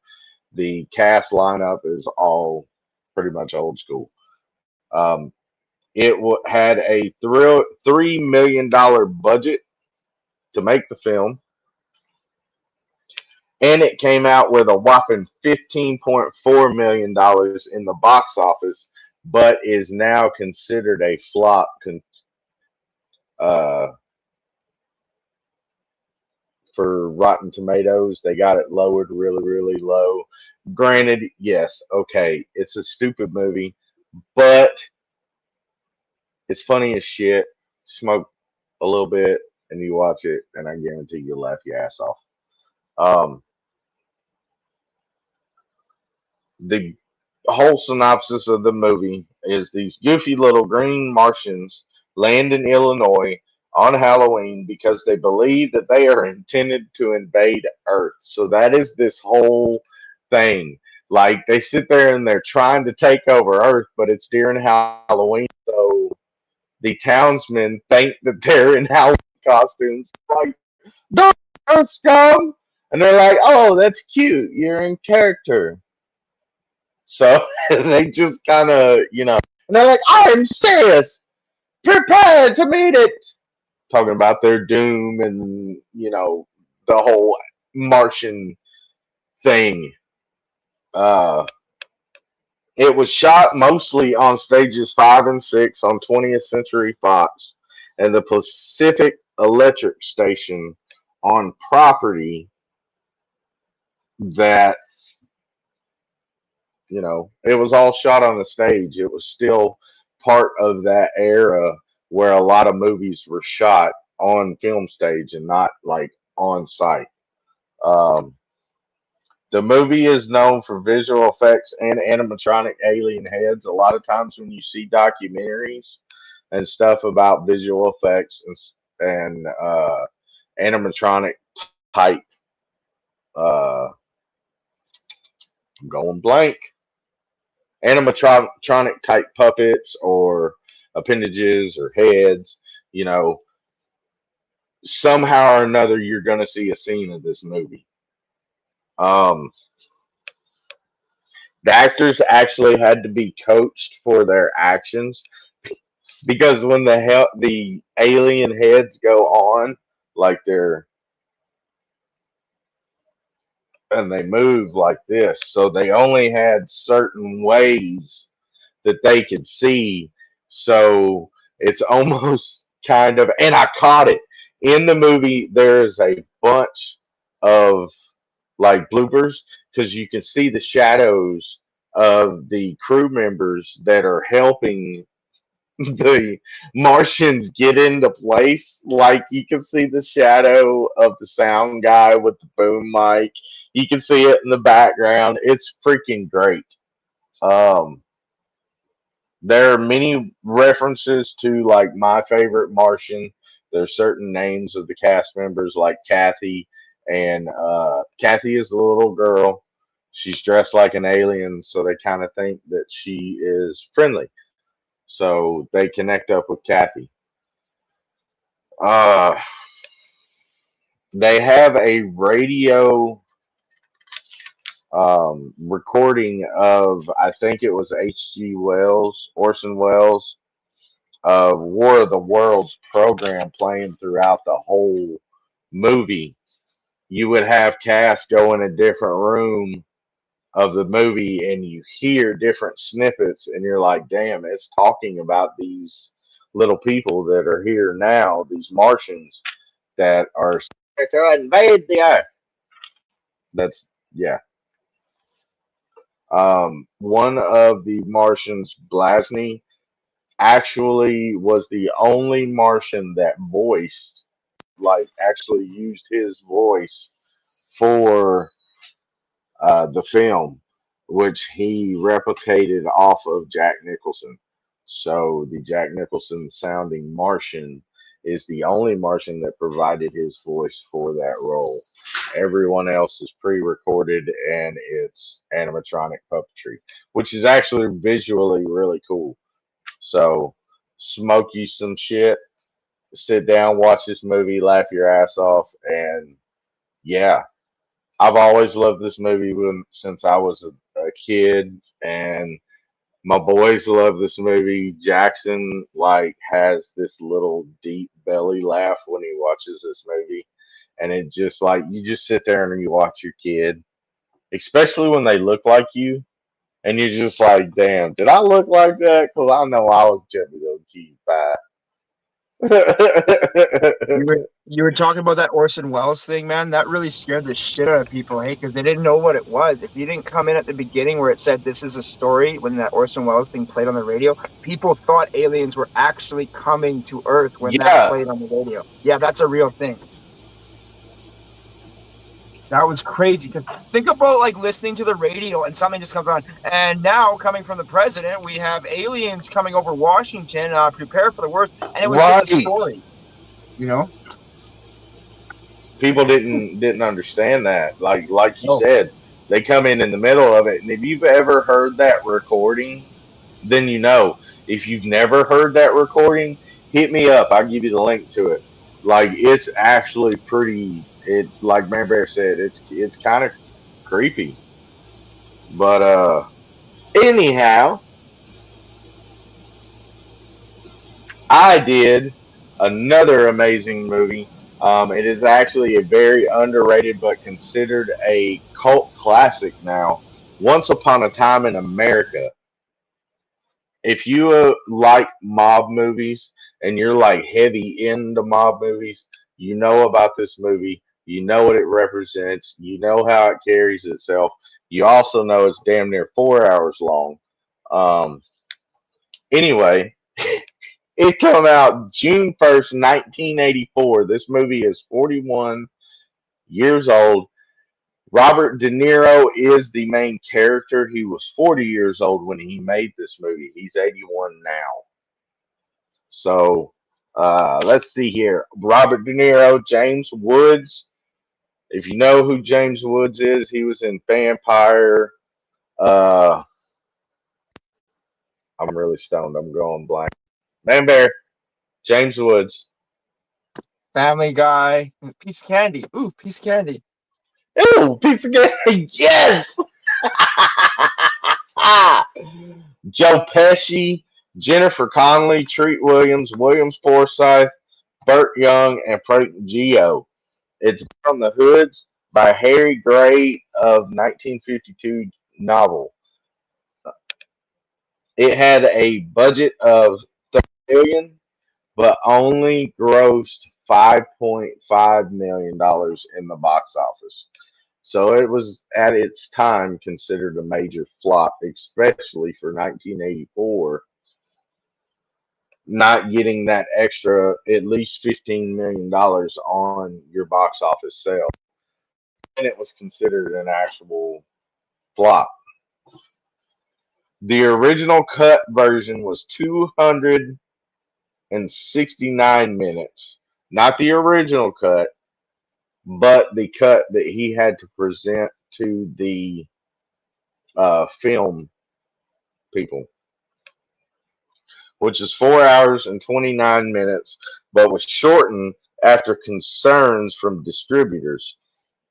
the cast lineup is all pretty much old school. Had a $3 million budget to make the film, and it came out with a whopping $15.4 million in the box office, but is now considered a flop. Uh, for Rotten Tomatoes, they got it lowered really, really low. Granted, yes, okay, it's a stupid movie, but it's funny as shit. Smoke a little bit and you watch it, and I guarantee you'll laugh your ass off. Um, the whole synopsis of the movie is these goofy little green Martians land in Illinois on Halloween because they believe that they are intended to invade Earth. So that is this whole thing. Like they sit there and they're trying to take over Earth, but it's during Halloween, so the townsmen think that they're in Halloween costumes. Like, don't Earth scum! And they're like, oh, that's cute. You're in character. So they just kind of, and they're like, I'm serious. Prepare to meet it. Talking about their doom and, the whole Martian thing. Uh, it was shot mostly on stages 5 and 6 on 20th Century Fox and the Pacific Electric Station on property that it was all shot on the stage. It was still part of that era where a lot of movies were shot on film stage and not like on site. Um, the movie is known for visual effects and animatronic alien heads. A lot of times when you see documentaries and stuff about visual effects and animatronic type, uh, I'm going blank, animatronic type puppets or appendages or heads, you know, somehow or another you're going to see a scene of this movie. Um, the actors actually had to be coached for their actions because when the alien heads go on, like they're and they move like this, so they only had certain ways that they could see. So it's almost kind of, and I caught it in the movie. There's a bunch of like bloopers, because you can see the shadows of the crew members that are helping the Martians get into place. Like you can see the shadow of the sound guy with the boom mic. You can see it in the background. It's freaking great. Um, there are many references to like my favorite Martian. There's certain names of the cast members like Kathy, and Kathy is the little girl. She's dressed like an alien, so they kind of think that she is friendly. So they connect up with Kathy. Uh, they have a radio recording of, I think it was H.G. Wells, Orson Welles, War of the Worlds program playing throughout the whole movie. You would have cast go in a different room of the movie and you hear different snippets and you're like, damn, it's talking about these little people that are here now, these Martians that are to invade the earth. That's yeah. One of the Martians, Blasny, actually was the only Martian that voiced, like, actually used his voice for the film, which he replicated off of Jack Nicholson. So the Jack Nicholson sounding Martian is the only Martian that provided his voice for that role. Everyone else is pre-recorded and it's animatronic puppetry, which is actually visually really cool. So smoke you some shit, sit down, watch this movie, laugh your ass off, and yeah, I've always loved this movie since I was a kid, and my boys love this movie. Jackson like has this little deep belly laugh when he watches this movie, and it just like you just sit there and you watch your kid, especially when they look like you, and you're just like, damn, did I look like that? Because I know I was just a little kid pie. You were talking about that Orson Welles thing, man. That really scared the shit out of people, hey, because they didn't know what it was. If you didn't come in at the beginning where it said this is a story, when that Orson Welles thing played on the radio, people thought aliens were actually coming to Earth when that Yeah, played on the radio. Yeah, that's a real thing. That was crazy. Because think about like listening to the radio and something just comes on. And now, coming from the president, we have aliens coming over Washington. Prepare for the worst. And it was just a right. story, you know? People didn't understand that. Like you No. said, they come in the middle of it, and if you've ever heard that recording, then you know. If you've never heard that recording, hit me up. I'll give you the link to it. Like it's actually pretty. It like Mary Bear said, it's kind of creepy. But anyhow, I did another amazing movie. It is actually a very underrated but considered a cult classic now. Once Upon a Time in America. If you like mob movies and you're like heavy into mob movies, you know about this movie. You know what it represents. You know how it carries itself. You also know it's damn near 4 hours long. Um, anyway, it came out June 1st, 1984. This movie is 41 years old. Robert De Niro is the main character. He was 40 years old when he made this movie. He's 81 now. So let's see here. Robert De Niro, James Woods. If you know who James Woods is, he was in Vampire. Uh, I'm really stoned. I'm going blank. Man Bear, James Woods. Family Guy, piece of candy. Ooh, piece of candy. Ew, piece of cake. Yes. Joe Pesci, Jennifer Connelly, Treat Williams, Williams Forsythe, Burt Young, and Frank Gio. It's from the Hoods by Harry Gray of 1952 novel. It had a budget of 30 million, but only grossed $5.5 million in the box office. So it was at its time considered a major flop, especially for 1984, not getting that extra at least $15 million on your box office sale. And it was considered an actual flop. The original cut version was 269 minutes, not the original cut, but the cut that he had to present to the film people, which is 4 hours and 29 minutes, but was shortened after concerns from distributors.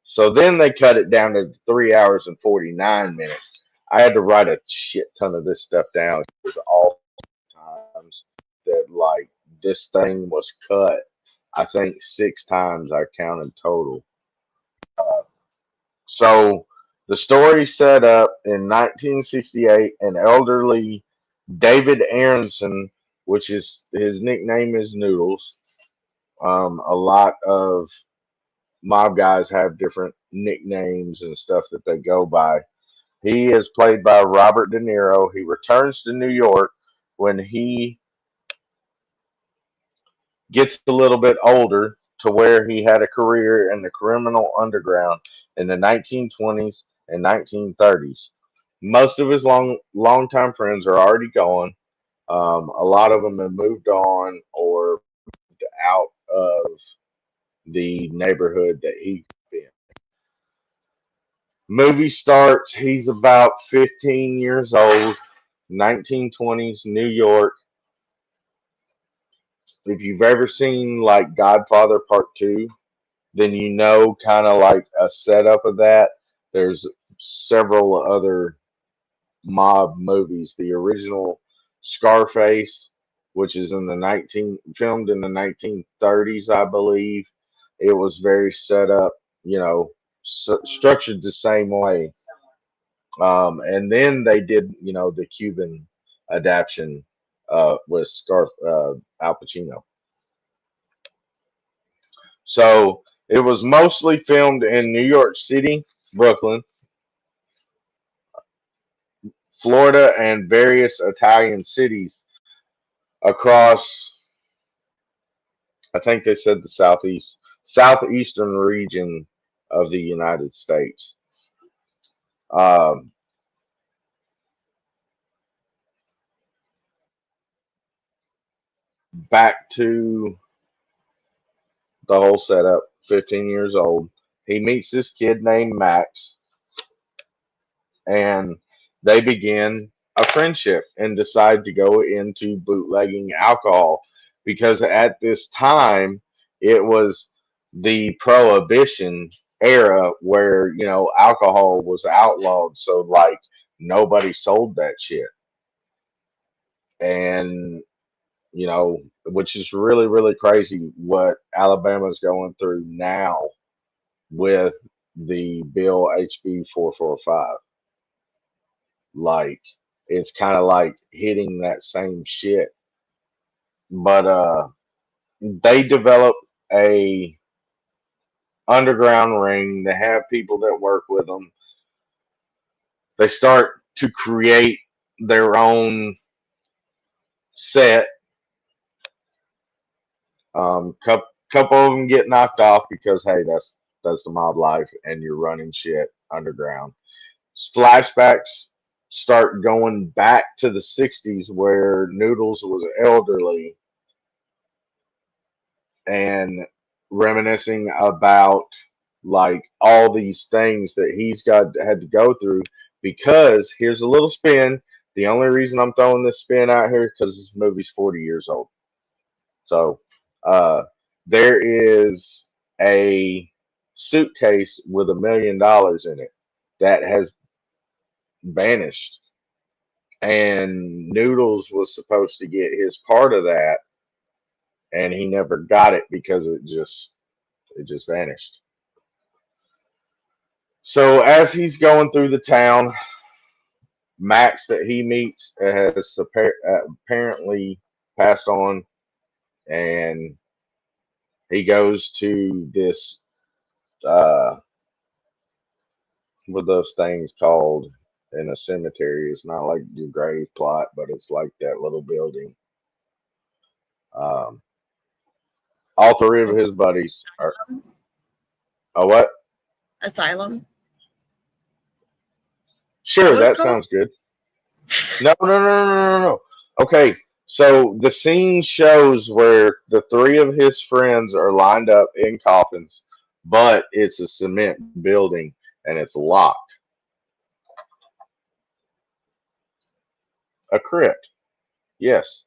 So then they cut it down to 3 hours and 49 minutes. I had to write a shit ton of this stuff down. It was all times that like this thing was cut. I think 6 times I counted total. So the story set up in 1968. An elderly David Aronson, which is his nickname is Noodles. A lot of mob guys have different nicknames and stuff that they go by. He is played by Robert De Niro. He returns to New York when he gets a little bit older to where he had a career in the criminal underground in the 1920s and 1930s. Most of his longtime friends are already gone. A lot of them have moved on or out of the neighborhood that he in. Movie starts. He's about 15 years old. 1920s New York. If you've ever seen like Godfather Part 2, then you know kind of like a setup of that. There's several other mob movies. The original Scarface, which is in the 19 filmed in the 1930s, I believe. It was very set up, structured the same way. And then they did, the Cuban adaptation with Al Pacino. So it was mostly filmed in New York City, Brooklyn, Florida, and various Italian cities across, I think they said the southeastern region of the United States. Um, Back to the whole setup, 15 years old. He meets this kid named Max, and they begin a friendship and decide to go into bootlegging alcohol because at this time it was the prohibition era where alcohol was outlawed, so like nobody sold that shit. And which is really really crazy what Alabama's going through now with the bill HB 445. Like it's kind of like hitting that same shit. But they develop a underground ring. They have people that work with them. They start to create their own set. Couple of them get knocked off because hey, that's the mob life, and you're running shit underground. Flashbacks start going back to the 60s where Noodles was elderly and reminiscing about like all these things that he's had to go through because here's a little spin. The only reason I'm throwing this spin out here is because this movie's 40 years old. So there is a suitcase with $1 million in it that has vanished. And Noodles was supposed to get his part of that, and he never got it because it just vanished. So as he's going through the town, Max that he meets has apparently passed on, and he goes to this what those things called in a cemetery. It's not like your grave plot, but it's like that little building. Um, all three of his buddies are. Oh, what? Asylum. Sure, What's that called? sounds good. No, no, no, no, no, no, no. Okay, so the scene shows where the three of his friends are lined up in coffins, but it's a cement building and it's locked. A crypt, yes.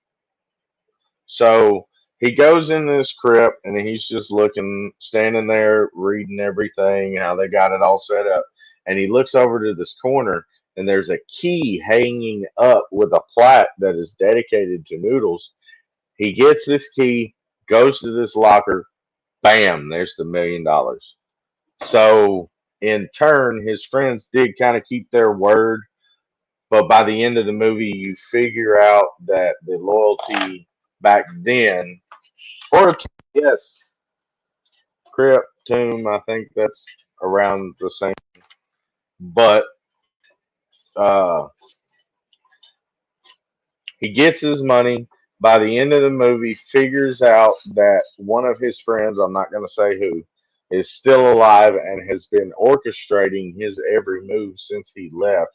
So he goes in this crypt and he's just looking, standing there, reading everything, how they got it all set up. And he looks over to this corner and there's a key hanging up with a plaque that is dedicated to Noodles. He gets this key, goes to this locker, bam, there's the $1 million. So in turn, his friends did kind of keep their word, but by the end of the movie, you figure out that the loyalty back then, or yes, crypt tomb, I think that's around the same. But uh, he gets his money. By the end of the movie, figures out that one of his friends, I'm not going to say who, is still alive and has been orchestrating his every move since he left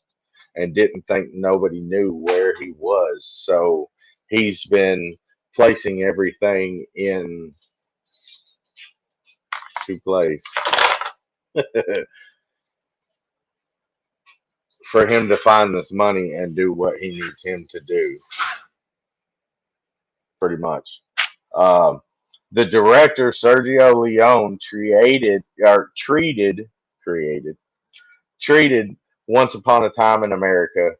and didn't think nobody knew where he was. So he's been placing everything in to place for him to find this money and do what he needs him to do, pretty much. Um, the director Sergio Leone treated Once Upon a Time in America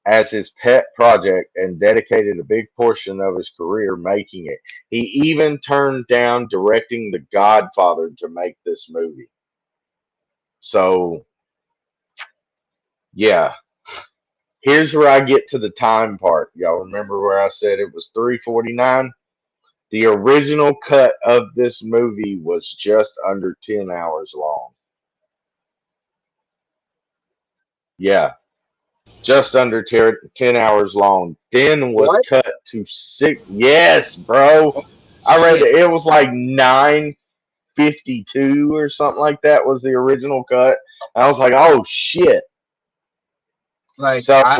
as his pet project and dedicated a big portion of his career making it. He even turned down directing The Godfather to make this movie. So, yeah. Here's where I get to the time part. Y'all remember where I said it was 3:49? The original cut of this movie was just under 10 hours long. Yeah, just under 10 hours long. Then was What? cut to six. Yes, bro. Oh, I read shit. it was like 9:52 or something like that was the original cut. I was like, oh shit. Like So I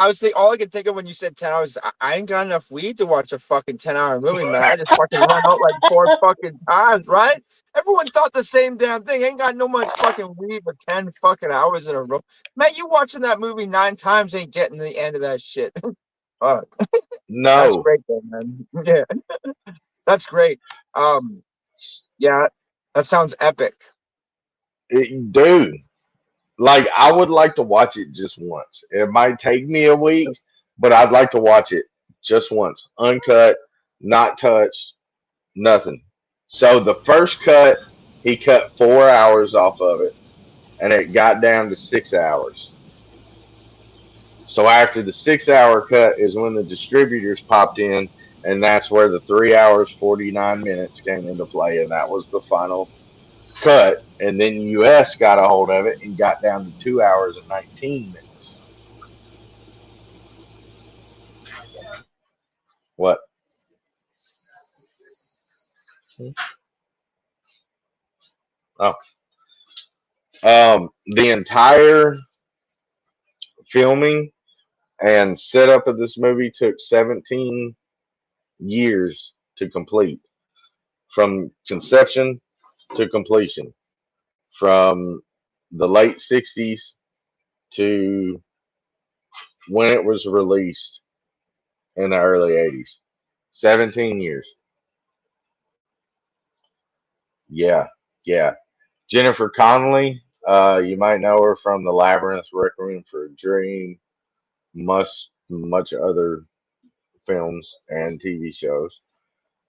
was thinking, all I could think of when you said 10 hours, I ain't got enough weed to watch a fucking 10 hour movie, man. I just fucking ran out like 4 fucking times, right? Everyone thought the same damn thing. Ain't got no much fucking weed for 10 fucking hours in a row. Man, you watching that movie 9 times ain't getting the end of that shit. Fuck. That's no, great though, man. Yeah, that's great. Um, yeah, that sounds epic. dude. Like I would like to watch it just once. It might take me a week, but I'd like to watch it just once, uncut, not touched, nothing. So the first cut, he cut 4 hours off of it, and it got down to 6 hours. So after the 6 hour cut is when the distributors popped in, and that's where the 3 hours 49 minutes came into play, and that was the final cut. And then US got a hold of it and got down to 2 hours and 19 minutes. What? Oh, the entire filming and setup of this movie took 17 years to complete, from conception to completion, from the late 60s to when it was released in the early 80s. 17 years. Yeah, yeah. Jennifer Connelly, you might know her from The Labyrinth, Requiem for a Dream, much other films and TV shows.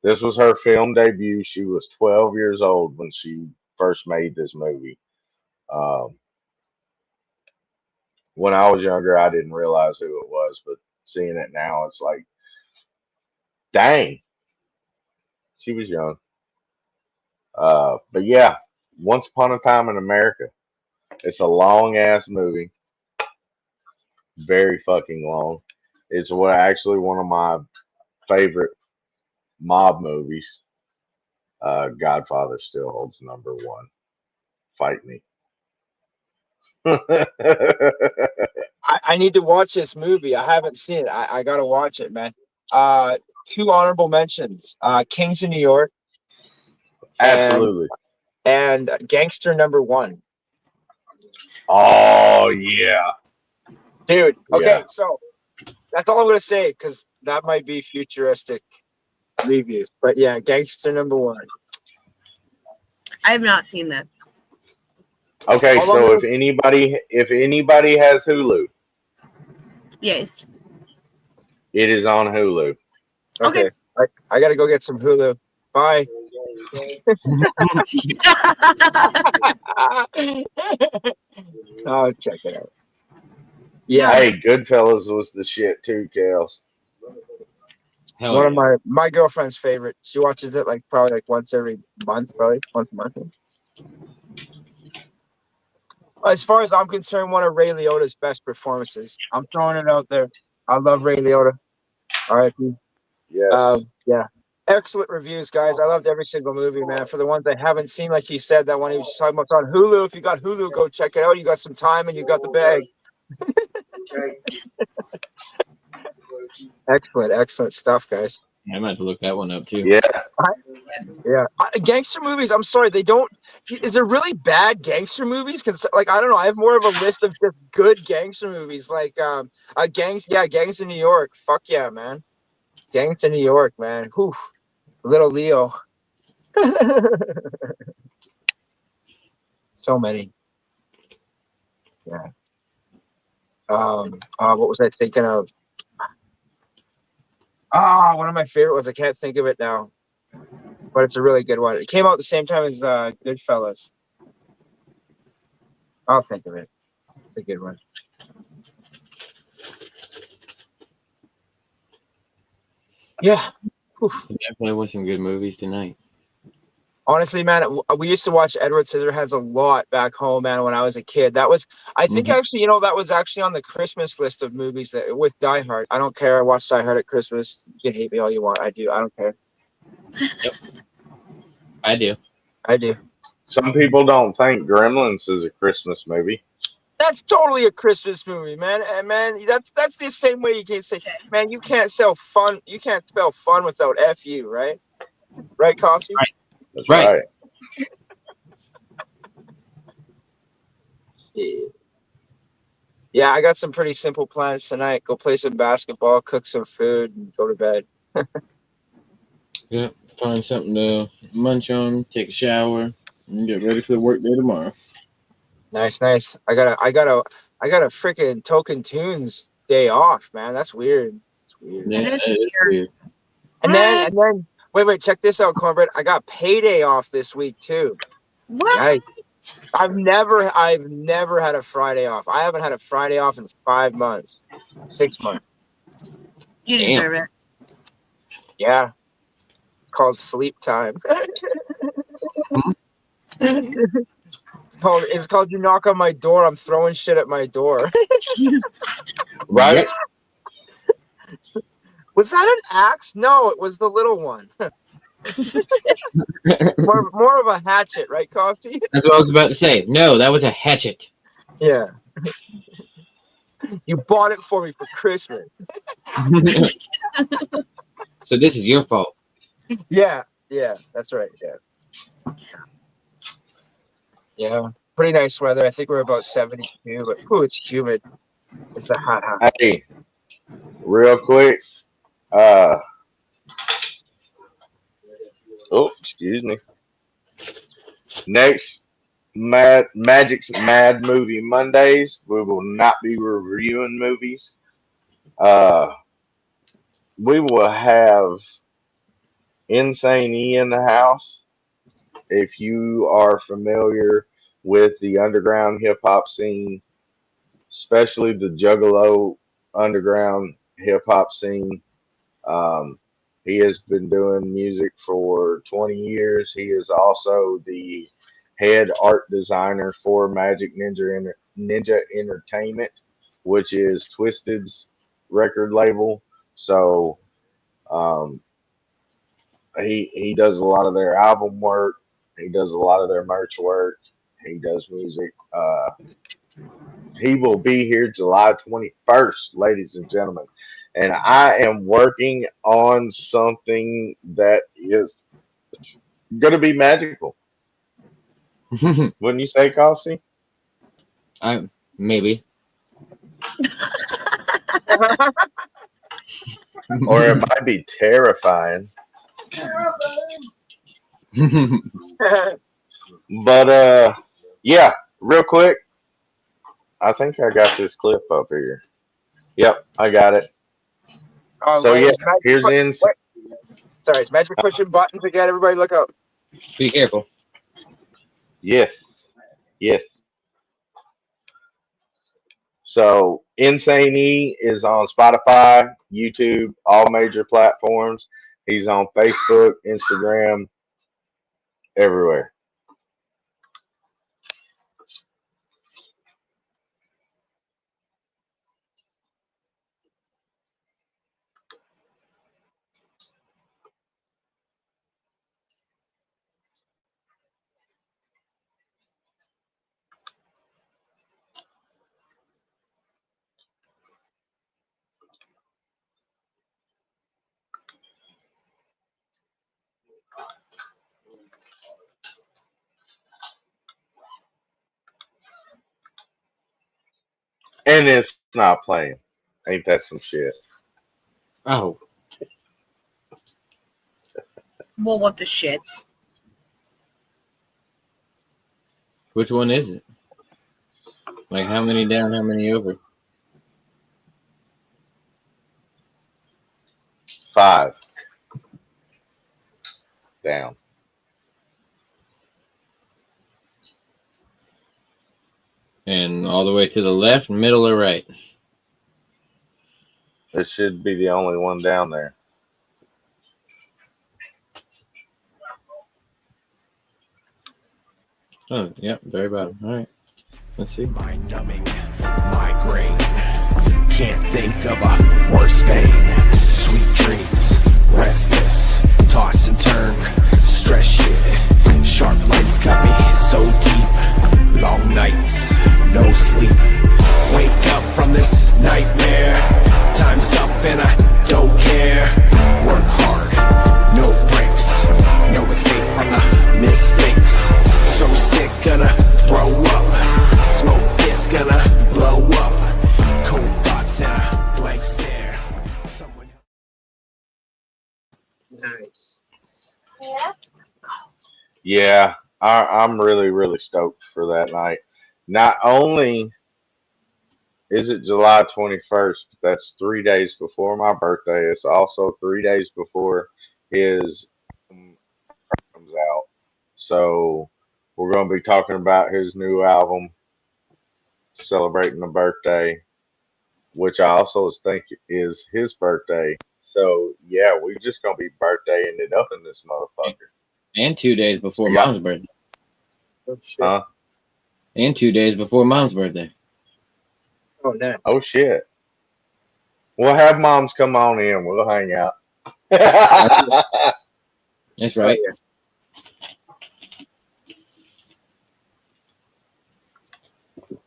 This was her film debut. She was 12 years old when she first made this movie. Um, when I was younger, I didn't realize who it was, but seeing it now, it's like, dang, she was young. But yeah, Once Upon a Time in America. It's a long ass movie, very fucking long. It's what actually one of my favorite mob movies. Godfather still holds number one. Fight me. I need to watch this movie. I haven't seen it. I gotta watch it, man. Two honorable mentions: Kings of New York Absolutely. and Gangster Number One. Oh yeah. Dude. Okay, Yeah. so that's all I'm gonna say because that might be futuristic reviews. But yeah, Gangster Number One. I have not seen that. Okay, All I'm so gonna- if anybody has Hulu, Yes. it is on Hulu. Okay. I gotta go get some Hulu. Bye. I'll check it out. Yeah, Hey, Goodfellas was the shit too, Kels. Hell one yeah. of my girlfriend's favorite. She watches it like probably like once every month, probably once a month. As far as I'm concerned, one of Ray Liotta's best performances. I'm throwing it out there. I love Ray Liotta. R.I.P. Yes. Yeah. Excellent reviews, guys. I loved every single movie, man. For the ones I haven't seen, like he said, that one he was just talking about on Hulu. If you got Hulu, go check it out. You got some time and you got the bag. Excellent stuff, guys. I might have to look that one up too. Yeah. Yeah, gangster movies. I'm sorry, they don't. Is there really bad gangster movies? Because like I don't know, I have more of a list of just good gangster movies, like Gangs in New York. Fuck yeah, man. Gangs in New York, man. Whew. Little Leo. So many. Yeah. What was I thinking of? One of my favorite ones. I can't think of it now, but it's a really good one. It came out the same time as Goodfellas. I'll think of it. It's a good one. Yeah. Oof. Definitely was some good movies tonight. Honestly, man, we used to watch Edward Scissorhands a lot back home, man, when I was a kid. That was, I think, actually, that was actually on the Christmas list of movies with Die Hard. I don't care. I watched Die Hard at Christmas. You can hate me all you want. I do. I don't care. Yep. I do. I do. Some people don't think Gremlins is a Christmas movie. That's totally a Christmas movie, man. And man, that's the same way you can say, man, you can't sell fun. You can't spell fun without FU, right? Right, Coffee? Right. That's Right. Yeah, I got some pretty simple plans tonight. Go play some basketball, cook some food, and go to bed. Yeah. Find something to munch on, take a shower, and get ready for the work day tomorrow. Nice. I got a freaking Token Tunes day off, man. That's weird. It's weird. Yeah, That is that is weird. And then wait, check this out, Corbett. I got payday off this week too. What? Yikes. I've never had a Friday off. I haven't had a Friday off in 5 months. 6 months. You deserve it. Yeah. It's called sleep time. It's called you knock on my door, I'm throwing shit at my door. Right? Yep. Was that an axe? No, it was the little one. more of a hatchet, right, Coffee? That's what I was about to say. No, that was a hatchet. Yeah. You bought it for me for Christmas. So this is your fault. Yeah, that's right. Yeah. Pretty nice weather. I think we're about 72, but it's humid. It's a hot. Hey, real quick. Excuse me. Next Magic's Mad Movie Mondays, we will not be reviewing movies. We will have Insane E in the house. If you are familiar with the underground hip hop scene, especially the Juggalo underground hip hop scene, he has been doing music for 20 years. He is also the head art designer for Magic Ninja Entertainment, which is Twisted's record label. So um, he does a lot of their album work. He does a lot of their merch work. He does music. He will be here July 21st, ladies and gentlemen. And I am working on something that is going to be magical. Wouldn't you say, Coffee? Maybe. Or it might be terrifying. But yeah, real quick. I think I got this clip up here. Yep, I got it. So yeah, here's in. Sorry, it's Magic pushing buttons again. Everybody look up. Be careful. Yes. So Insane E is on Spotify, YouTube, all major platforms. He's on Facebook, Instagram, everywhere. And it's not playing. Ain't that some shit? Oh. Well, what the shits? Which one is it? Like how many down, how many over? 5 down. And all the way to the left, middle, or right? It should be the only one down there. Oh, yeah, very bottom. All right. Let's see. Mind-numbing migraine. Can't think of a worse pain. Sweet dreams, restless, toss and turn, stress shit. Sharp lights got me so deep. Long nights, no sleep. Wake up from this nightmare. Time's up and I don't care. Work hard, no breaks, no escape from the mistakes. So sick, gonna throw up. Smoke is gonna blow up. Cold thoughts and a blank stare. Someone... Nice. Yeah, I'm really stoked for that night. Not only is it July 21st, that's 3 days before my birthday. It's also 3 days before his comes out. So we're going to be talking about his new album, celebrating the birthday, which I also think is his birthday. So yeah, we're just going to be birthdaying it up in this motherfucker. And 2 days before Yeah. Mom's birthday. Oh shit. Huh? And 2 days before Mom's birthday. Oh nice. Oh shit. We'll have moms come on in. We'll hang out. That's right. Oh, yeah.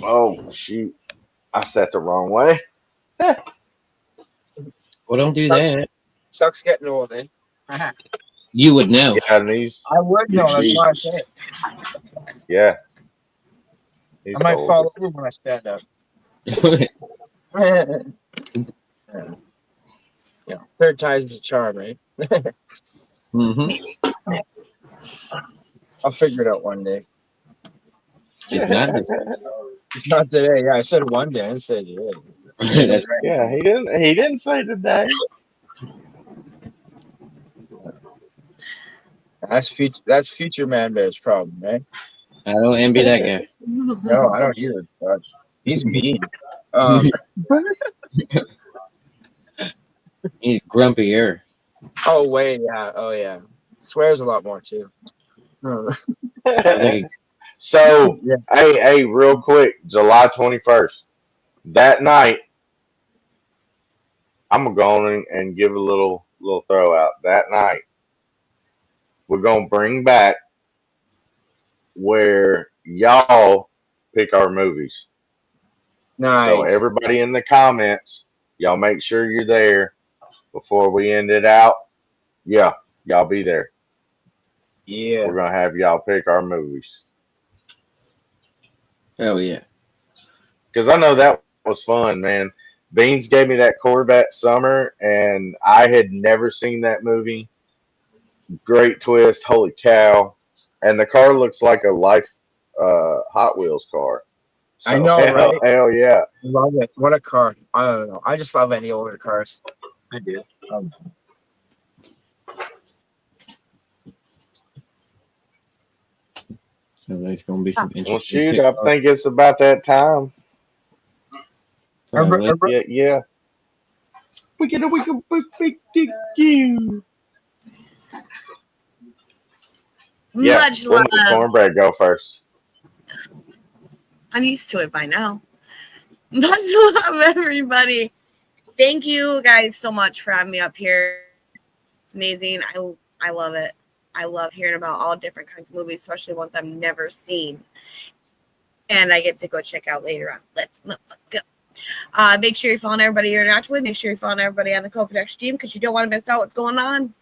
Oh shoot. I sat the wrong way. Well, don't do Sucks. that. Sucks getting old, eh? You would know. Yeah, and these I would know. That's why I said it. yeah. He's I might old. fall over when I stand up. Yeah, third time's a charm, right? Mm-hmm. I'll figure it out one day. It's not. It's not today. Yeah, I said one day. I said yeah. That's right. Yeah, he didn't say today. That's future man bear's problem, right? I don't envy that guy. No, I don't either. God. He's mean. He's grumpier. Oh wait, yeah. Oh yeah. Swears a lot more too. Sounds like So, Yeah. hey, real quick, July 21st. That night, I'm gonna go on and give a little throw out. That night, we're gonna bring back where y'all pick our movies. So Nice. everybody in the comments, y'all make sure you're there before we end it out. Yeah, y'all be there. Yeah. We're gonna have y'all pick our movies hell yeah. because I know that was fun, man. Beans gave me that Corvette Summer, and I had never seen that movie. Great twist, holy cow! And the car looks like a life Hot Wheels car. I So know, right? hell yeah. Love it. What a car. I don't know. I just love any older cars. I do. So there's gonna be some Well, interesting shoot, picks. I think it's about that time. Probably. Yeah. We get you. Yeah, Much when does love. cornbread go first? I'm used to it by now. Much love, everybody. Thank you guys so much for having me up here. It's amazing. I love it. I love hearing about all different kinds of movies, especially ones I've never seen. And I get to go check out later on. Let's go. Make sure you're following everybody you're interacting with. Make sure you're following everybody on the co-production team because you don't want to miss out what's going on.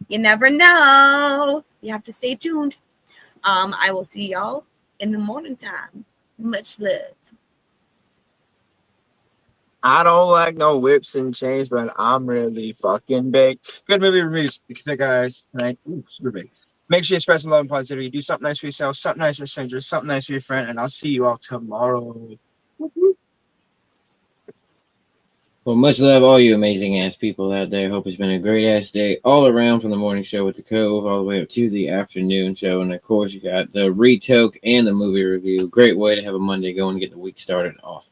You never know. You have to stay tuned. I will see y'all in the morning time. Much love. I don't like no whips and chains, but I'm really fucking big. Good movie reviews, guys. Tonight, ooh, super big. Make sure you express love and positivity. Do something nice for yourself, something nice for strangers, something nice for your friend, and I'll see you all tomorrow. Well, much love, all you amazing ass people out there. Hope it's been a great ass day all around from the morning show with the Cove all the way up to the afternoon show. And of course, you got the retoke and the movie review. Great way to have a Monday going and get the week started off.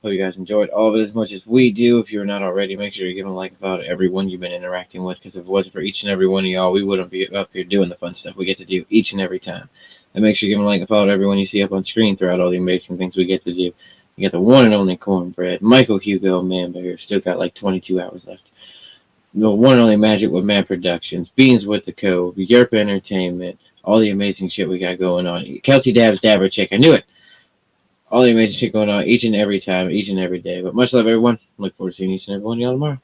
Hope you guys enjoyed all of it as much as we do. If you're not already, make sure you give them a like about everyone you've been interacting with. Because if it wasn't for each and every one of y'all, we wouldn't be up here doing the fun stuff we get to do each and every time. And make sure you give them a like about everyone you see up on screen throughout all the amazing things we get to do. You got the one and only Cornbread, Michael Hugo Manbear, still got like 22 hours left. The one and only Magic with Mad Productions, Beans with the Cove, Yerp Entertainment, all the amazing shit we got going on. Kelsey Dabs Dabber Chick, I knew it. All the amazing shit going on each and every time, each and every day. But much love, everyone. Look forward to seeing each and every one of y'all tomorrow.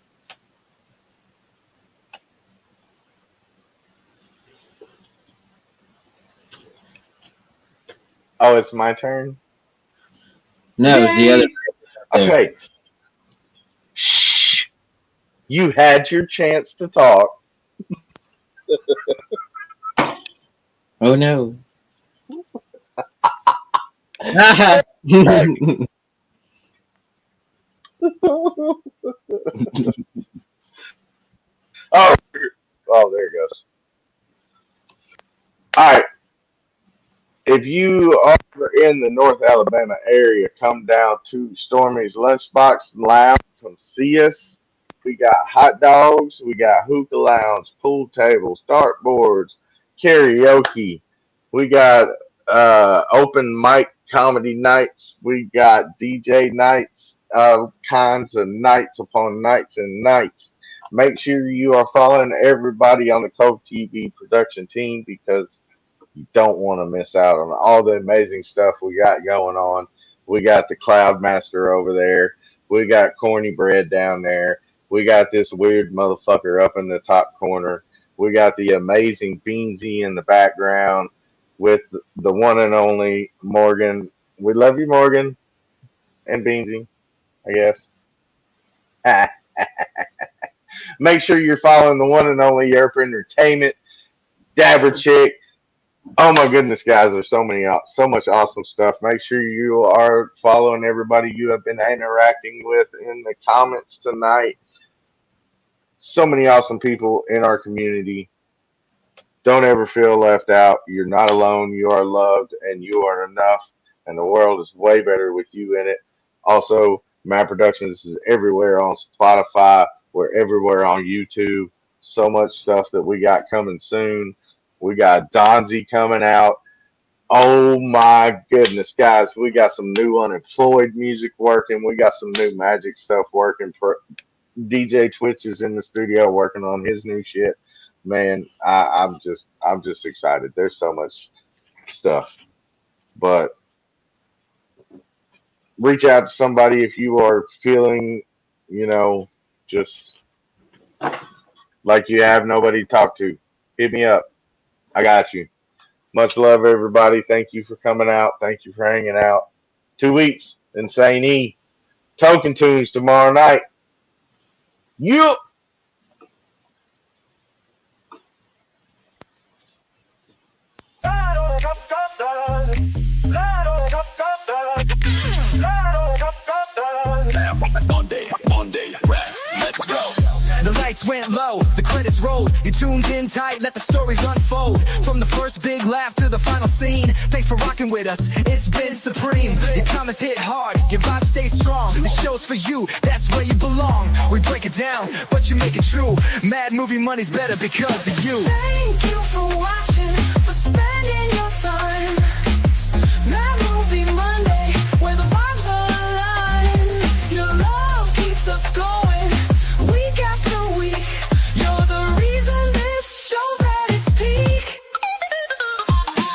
Oh, it's my turn. No, it's the other. Okay. Shh. You had your chance to talk. Oh no. Oh, oh, there it goes. All right. If you are in the North Alabama area, come down to Stormy's Lunchbox Lounge. Come see us. We got hot dogs. We got hookah lounge, pool tables, dartboards, karaoke. We got open mic comedy nights. We got DJ nights, kinds of nights upon nights and nights. Make sure you are following everybody on the Cove TV production team because you don't want to miss out on all the amazing stuff we got going on. We got the Cloud Master over there. We got Corny Bread down there. We got this weird motherfucker up in the top corner. We got the amazing Beansy in the background with the one and only Morgan. We love you, Morgan and Beansy, I guess. Make sure you're following the one and only Yerp Entertainment, Dabber Chick. Oh my goodness, guys! There's so much awesome stuff. Make sure you are following everybody you have been interacting with in the comments tonight. So many awesome people in our community. Don't ever feel left out. You're not alone. You are loved, and you are enough. And the world is way better with you in it. Also, Mad Productions is everywhere on Spotify. We're everywhere on YouTube. so much stuff that we got coming soon. We got Donzi coming out. Oh my goodness, guys, we got some new Unemployed music working. We got some new Magic stuff working. DJ Twitch is in the studio working on his new shit. Man, I'm just excited. There's so much stuff. But reach out to somebody if you are feeling, just like you have nobody to talk to. Hit me up. I got you. Much love, everybody. Thank you for coming out. Thank you for hanging out. 2 weeks. Insane E. Token Tunes tomorrow night. You. Monday, rap. Let's go. The lights went low, the credits rolled. You tuned in tight, let the stories unfold. From the first big laugh to the final scene. Thanks for rocking with us, it's been supreme. Your comments hit hard, your vibe stays strong. The show's for you, that's where you belong. We break it down, but you make it true. Mad Movie Money's better because of you. Thank you for watching, for spending your time. Mad Movie Monday, where the vibes are aligned. Your love keeps us going, week after week. You're the reason this show's at its peak.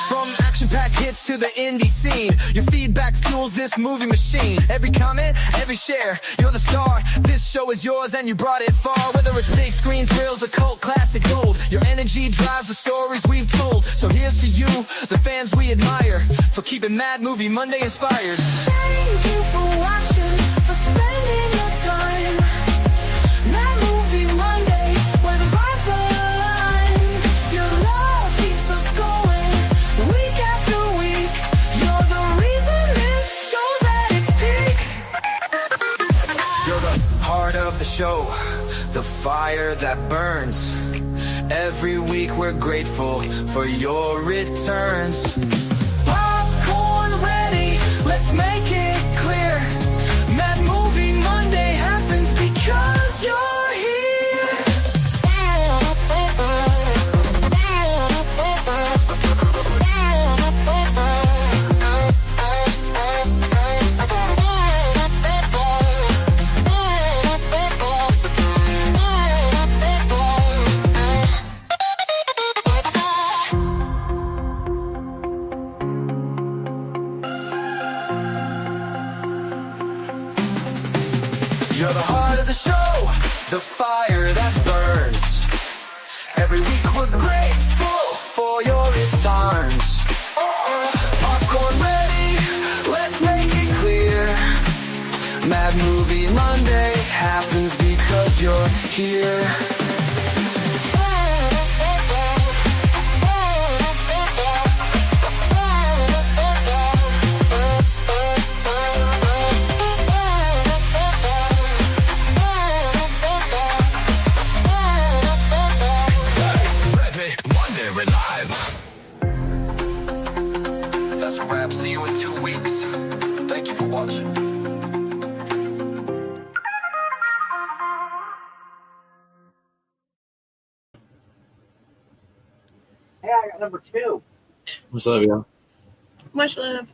From action-packed hits to the indie scene, your feedback fuels this movie machine. Every comment, every share, you're the star. This show is yours and you brought it far. Whether it's big screen thrills or cult classic gold, your energy drives the stories we've told. So here's to you, the fans we admire, for keeping Mad Movie Monday inspired. Thank you for watching, for spending your time. Mad Movie Monday, where the vibes are aligned. Your love keeps us going, week after week. You're the reason this show's at its peak. You're the heart of the show, the fire that burns. Every week we're grateful for your returns. Popcorn ready, let's make it clear. Mad Movie Monday happens because you're here. You're the heart of the show, the fire that burns. Every week we're grateful for your returns. Popcorn ready, let's make it clear. Mad Movie Monday happens because you're here. That's a wrap. See you in 2 weeks. Thank you for watching. Hey, I got number 2. What's up, y'all? Much love.